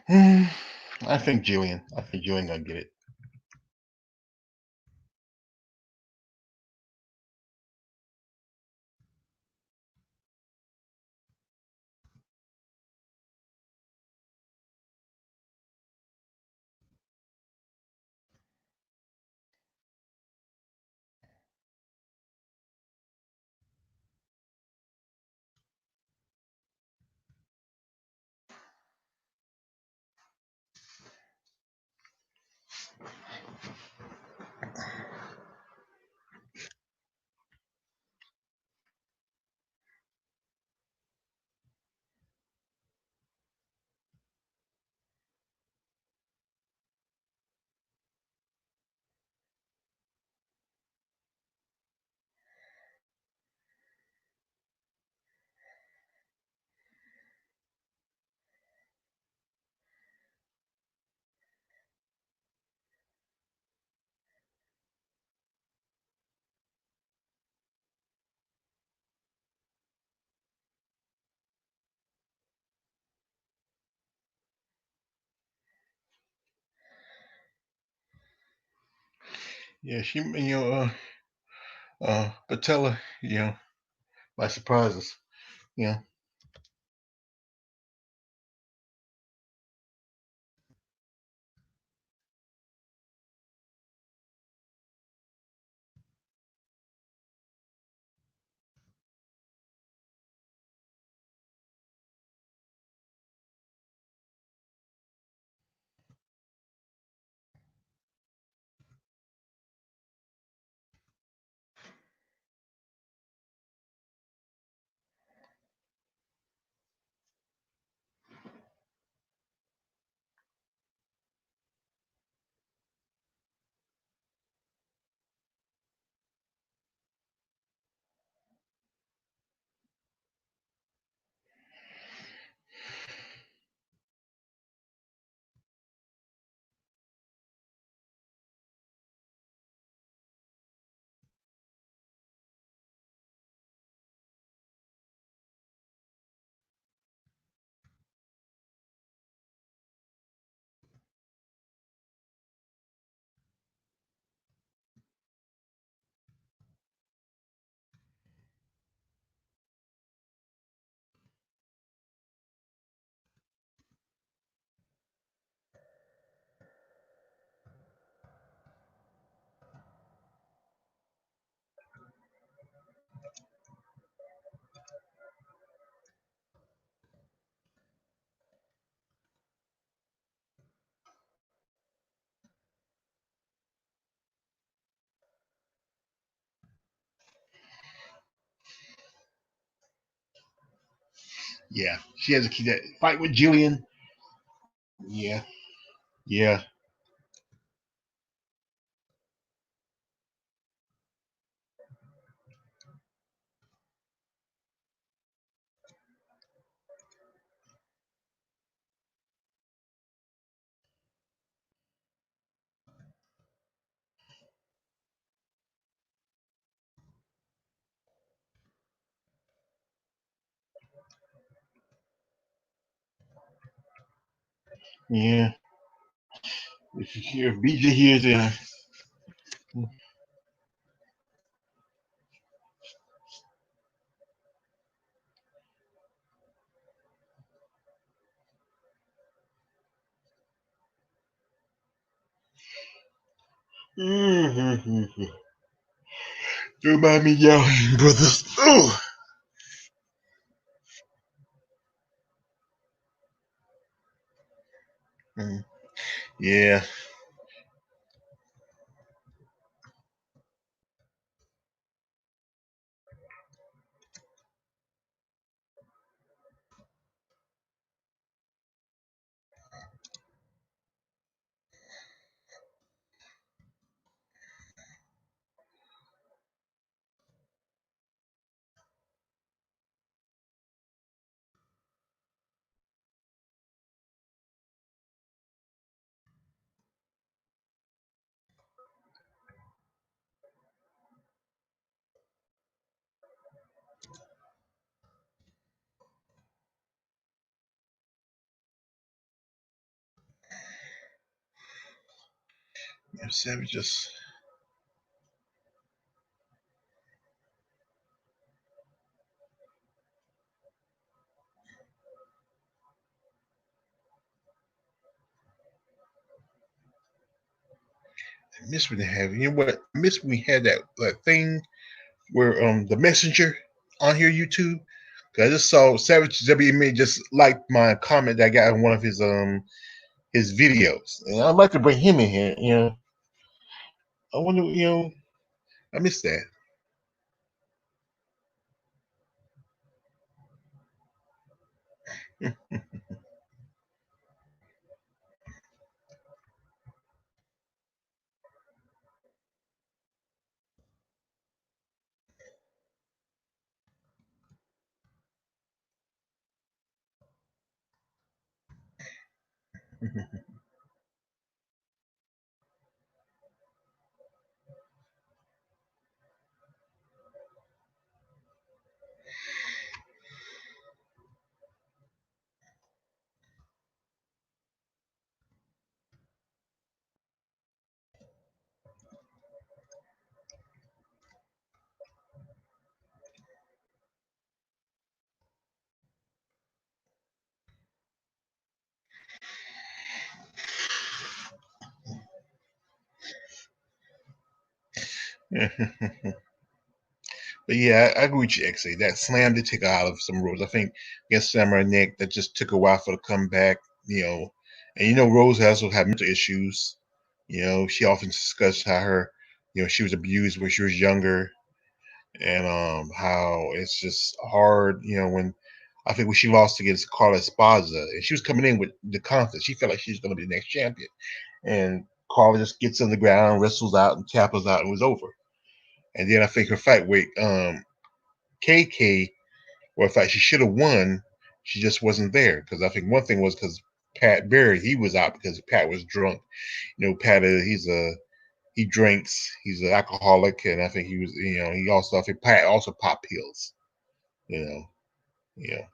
hmm, I think Jillian. I think Jillian gonna get it. Yeah, she, Patella, by surprises. Yeah. Yeah. She has a kid that fight with Jillian. Yeah. Yeah. Yeah. If BJ hears it, mm-hmm. Don't mind me yelling, brothers. Oh. Mm. Yeah. Savage just I miss when they have. You know what? I miss when we had that thing where the messenger on here YouTube. 'Cause I just saw Savage WMA just liked my comment that I got in one of his videos, and I'd like to bring him in here. I wonder. I miss that. But yeah, I agree with you, XA. That slam did take her out of some Rose. I think against Samurai Nick, that just took a while for the comeback, you know. And Rose also had mental issues. She often discussed how she was abused when she was younger, and how it's just hard, when I think when she lost against Carla Esparza, and she was coming in with the confidence, she felt like she was going to be the next champion, and Carla just gets on the ground, wrestles out, and tappers out, and was over. And then I think her fight with KK, or in fact, she should have won. She just wasn't there because I think one thing was because Pat Berry, he was out because Pat was drunk. Pat, he drinks. He's an alcoholic, and I think he was. I think Pat also popped pills. You know, yeah.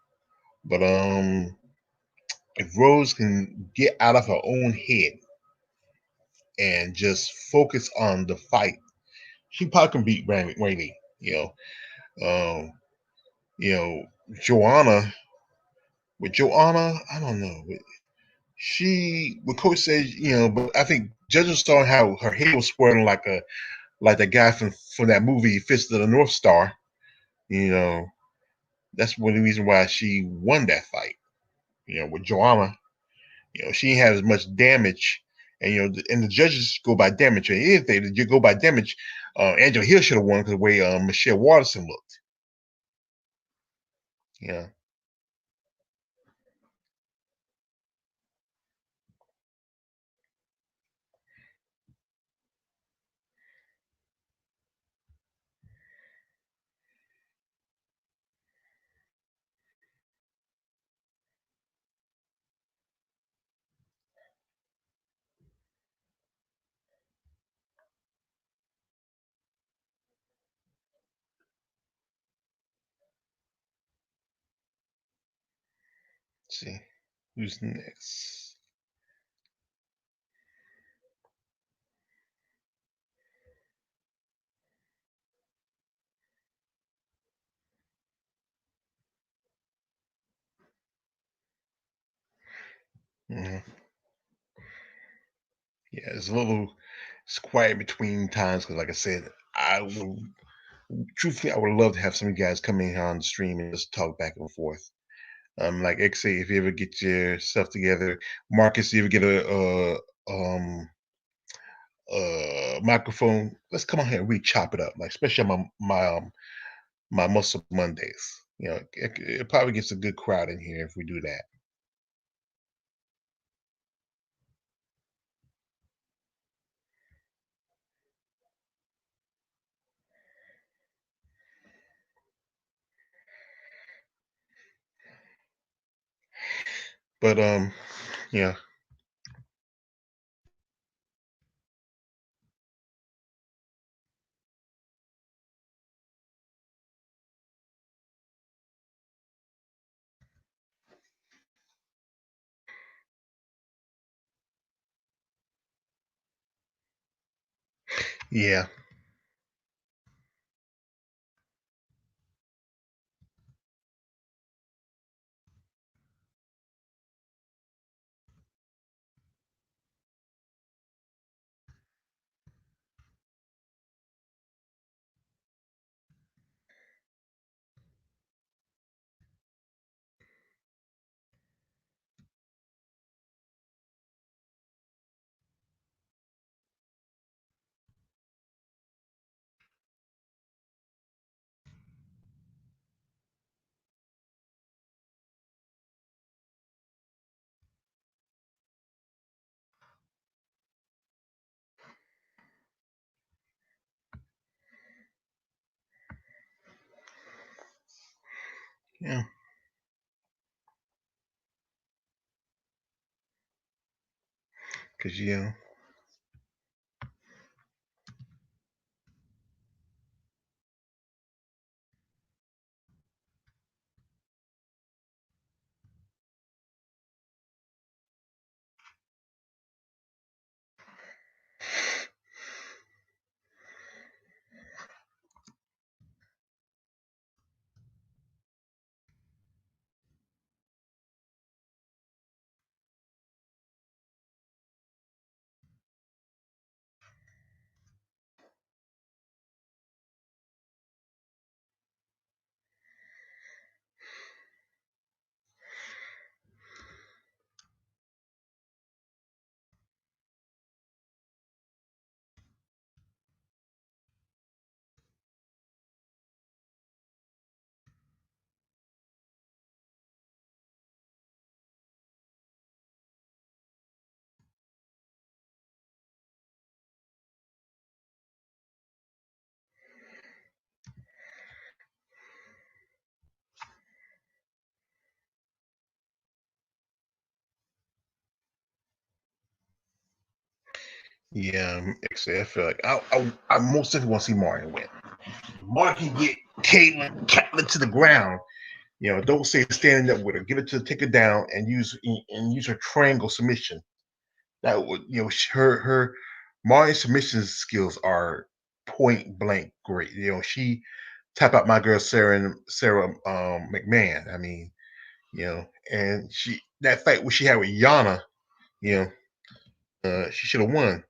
But if Rose can get out of her own head and just focus on the fight, she probably can beat Rainey. Um, you know, Joanna. With Joanna, I don't know. What coach said, but I think judges saw how her head was swirling like the guy from that movie Fist of the North Star. You know, that's one of the reasons why she won that fight. With Joanna, she didn't have as much damage, and and the judges go by damage. And anything you go by damage, Angela Hill should have won because the way Michelle Waterson looked. Yeah, let's see who's next. Mhm. Yeah, it's quiet between times because, like I said, truthfully, I would love to have some of you guys come in here on the stream and just talk back and forth. Like XA, if you ever get your stuff together, Marcus, you ever get a microphone, let's come on here and we chop it up, like especially on my Muscle Mondays. It probably gets a good crowd in here if we do that. But yeah, yeah, yeah, because Yeah, actually, I feel like I most definitely want to see Martin win. Martin can get Caitlyn to the ground. Don't say standing up with her. Get her to take her down and use her triangle submission. That would her Martin submission skills are point blank great. She tap out my girl Sarah McMahon. I mean, and she that fight what she had with Yana, you she should have won.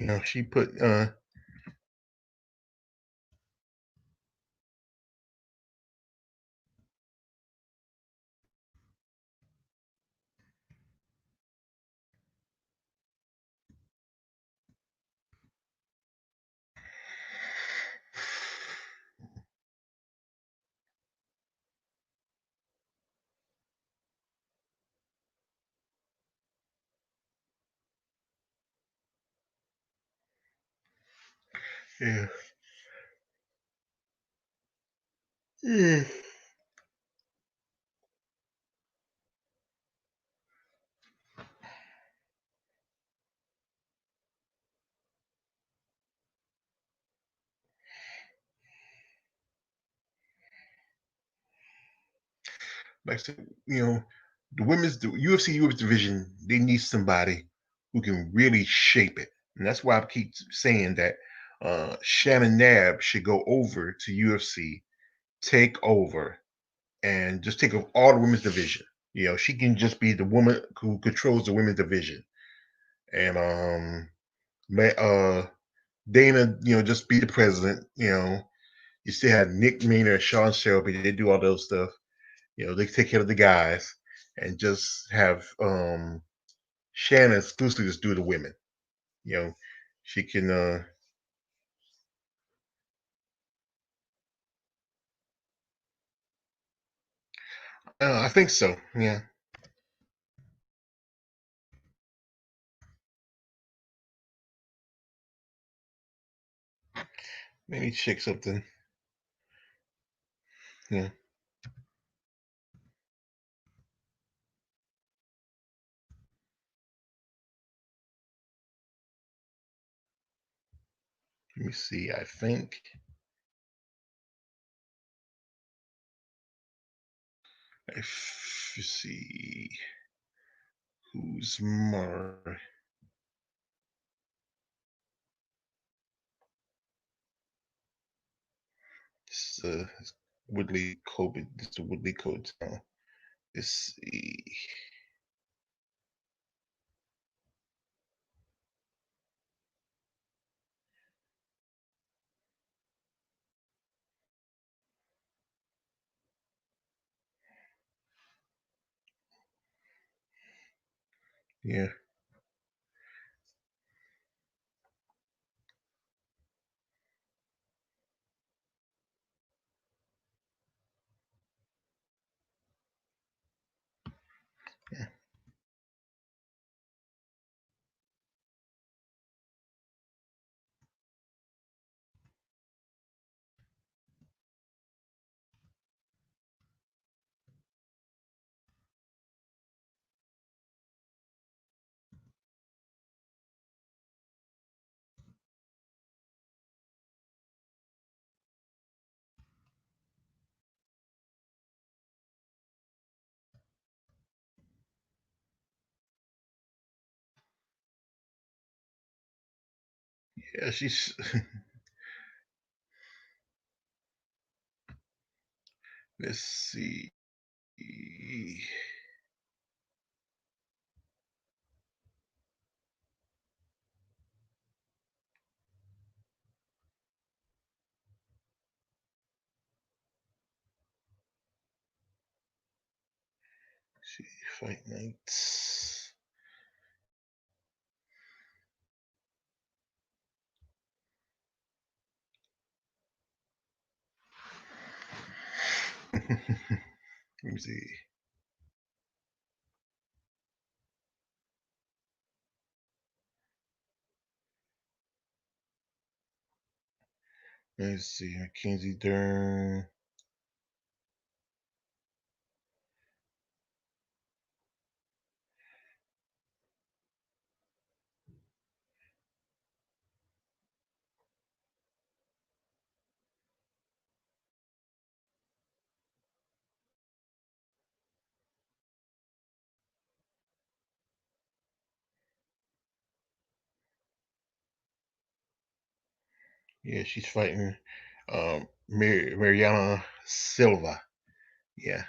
Yeah. She put yeah. Mm. Like I said, the UFC women's division, they need somebody who can really shape it. And that's why I keep saying that Shannon Nab should go over to UFC, take over, and just take over all the women's division. She can just be the woman who controls the women's division. And Dana, just be the president. You still have Nick Meaner and Sean Shelby. They do all those stuff. They take care of the guys and just have Shannon exclusively just do the women. You know, she can. I think so. Yeah. Maybe check something. Yeah. Let me see. I think. If you see who's more. This Woodley Code. This is the Woodley Code town. Let's see. Yeah. Yeah. Yeah. She's. Let's see. See, fight nights. Let me see. Let's see, Mackenzie Dern. Yeah, she's fighting Mariana Silva. Yeah.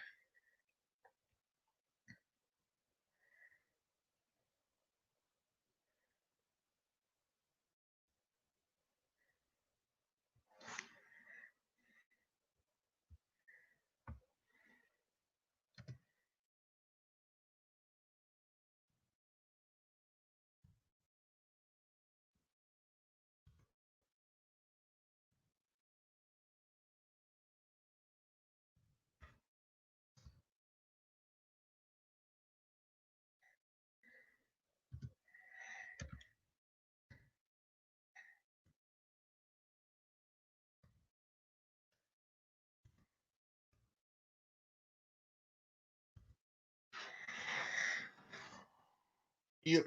Yep.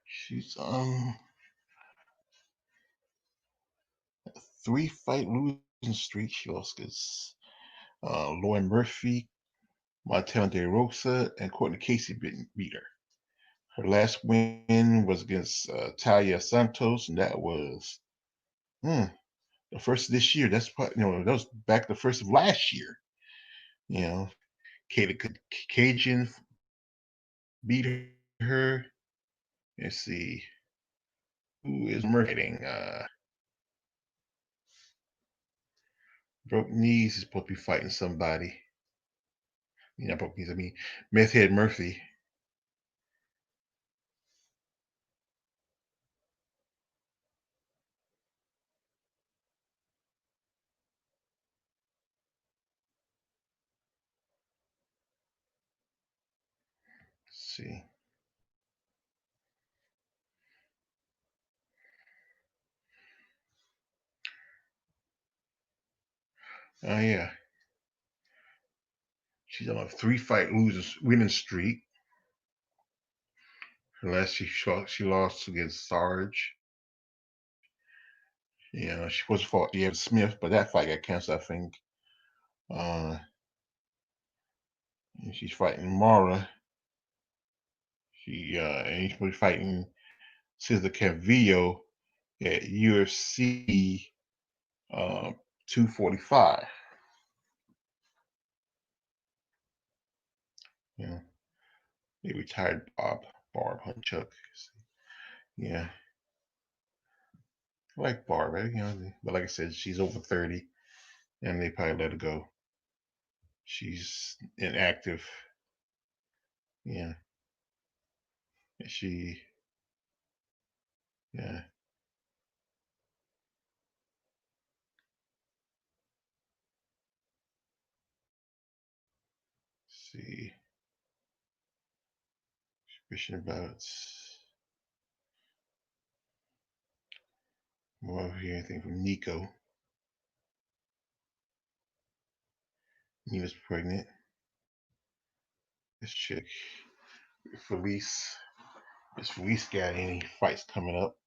She's 3 fight losing streak. She lost against Lauren Murphy, Montana De Rosa, and Courtney Casey beat her. Her last win was against Talia Santos, and that was hmm, the first of this year. That's that was back the first of last year. You know, Kayla Cajun beat her. Let's see who is marketing. Broke knees is supposed to be fighting somebody. Not broke knees. I mean, Meth Head Murphy. Let's see. Oh yeah, she's on a 3 fight losing winning streak. Her last she lost against Sarge. She was fought Evan Smith, but that fight got canceled, I think. Uh, and she's fighting Mara. And she's fighting Cesar Calvillo at UFC 245. You know, they retired Barb Hunchuk. Yeah, I like Barb. But like I said, she's over 30, and they probably let her go. She's inactive. Yeah, she. Yeah. Let's see. Suspicion about more over here. Anything from Nico. Nina's pregnant. Let's check. Felice. Is Felice got any fights coming up?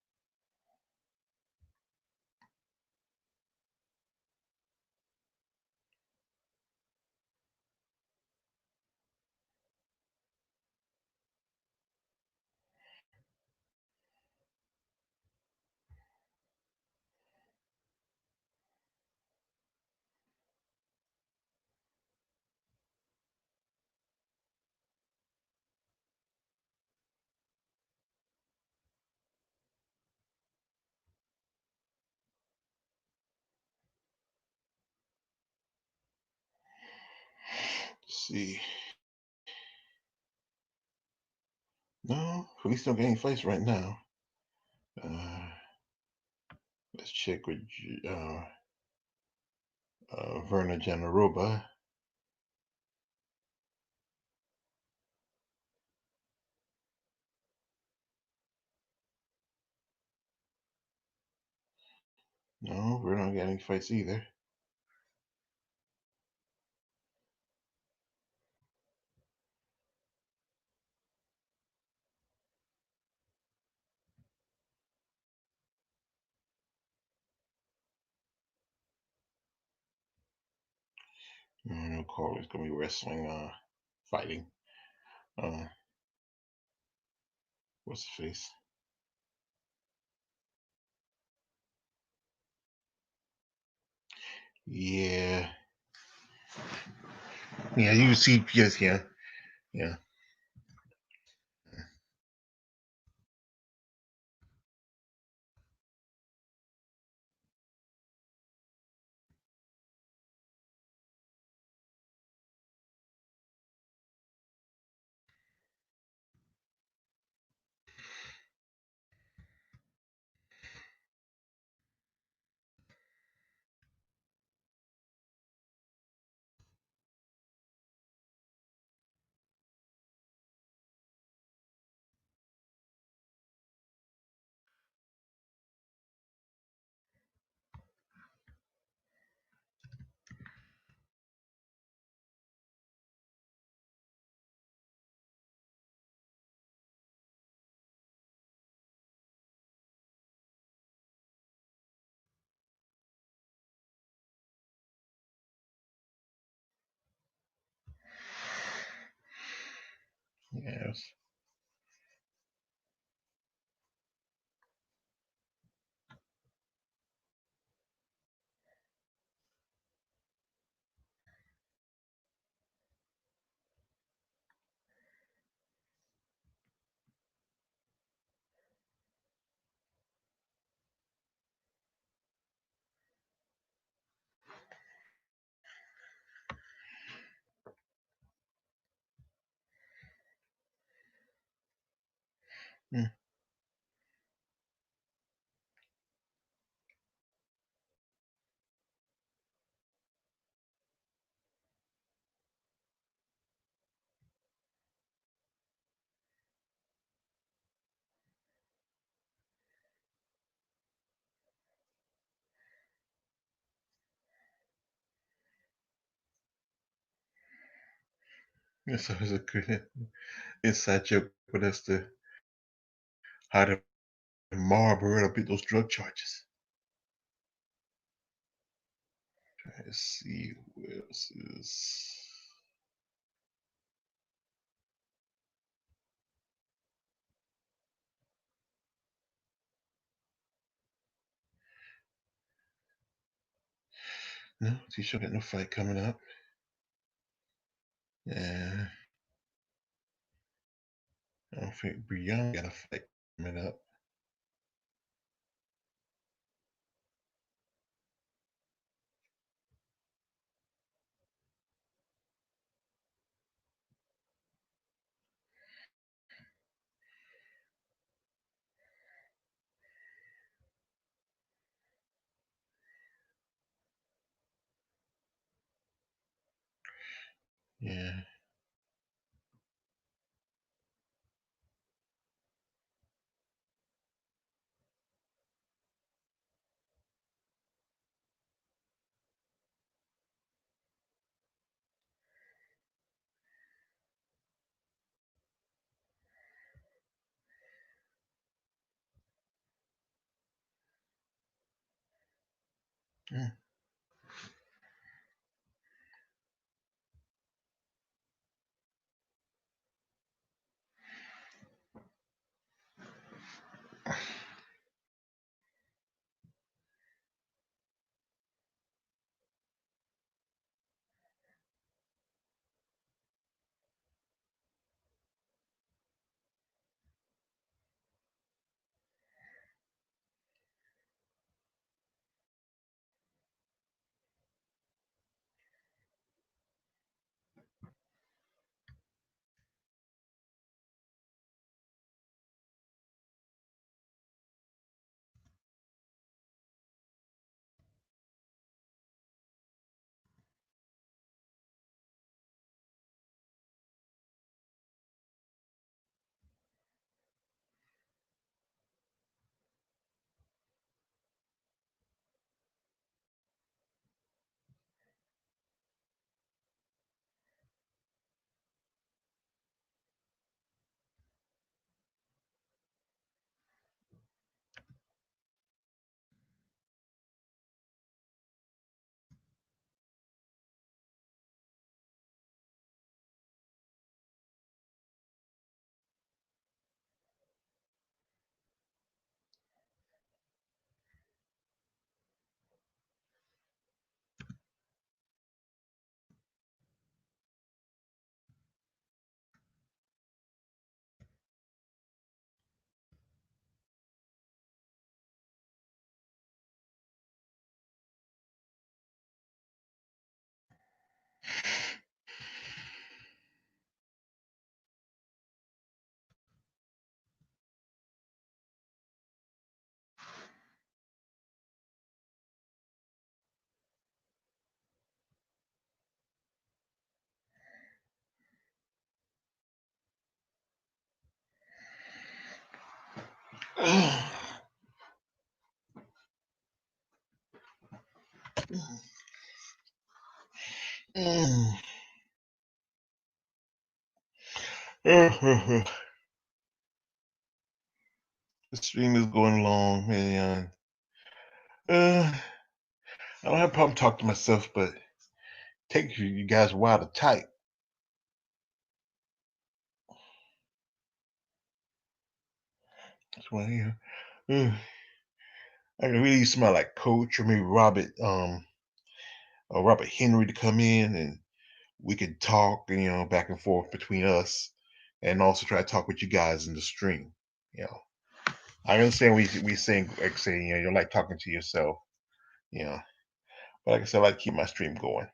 Let's see. No, at least don't get any fights right now. Uh, let's check with Verna Janaroba. No, we don't get any fights either. No call is gonna be wrestling, fighting. Uh, what's the face? Yeah, yeah. You see, yes, yeah, yeah. Yes. Mm, it's always a good inside joke with us to how to Marlboro beat those drug charges. Let's see who else is. No, T-shirt got no fight coming up. Yeah, I don't think Brianna got a fight coming up. Yeah. Mm. The stream is going long, and I don't have a problem talking to myself, but take you guys a while to type. That's why I can really smell like Coach or maybe Robert Henry to come in, and we could talk, back and forth between us, and also try to talk with you guys in the stream. You know, I understand we saying like saying you like talking to yourself, you know, but like I said, I like to keep my stream going.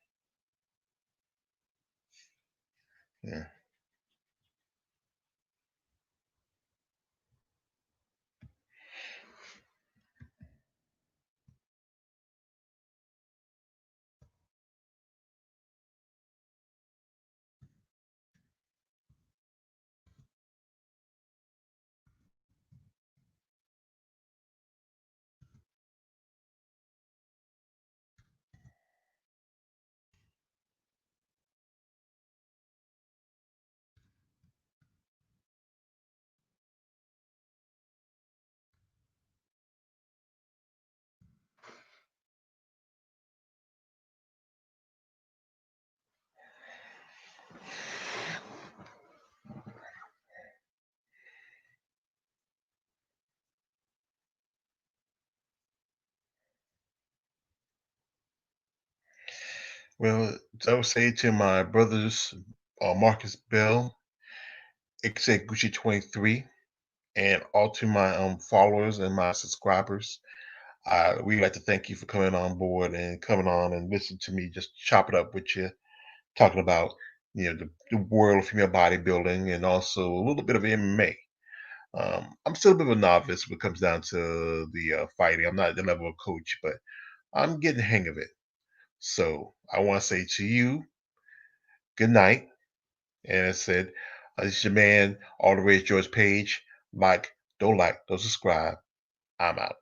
Yeah. Well, I would say to my brothers, Marcus Bell, Gucci 23, and all to my followers and my subscribers. We'd like to thank you for coming on board and coming on and listening to me just chop it up with you, talking about the world of female bodybuilding and also a little bit of MMA. I'm still a bit of a novice when it comes down to the fighting. I'm not at the level of coach, but I'm getting the hang of it. So I want to say to you, good night. And I said, this is your man, all the way to George Page. Like, don't subscribe. I'm out.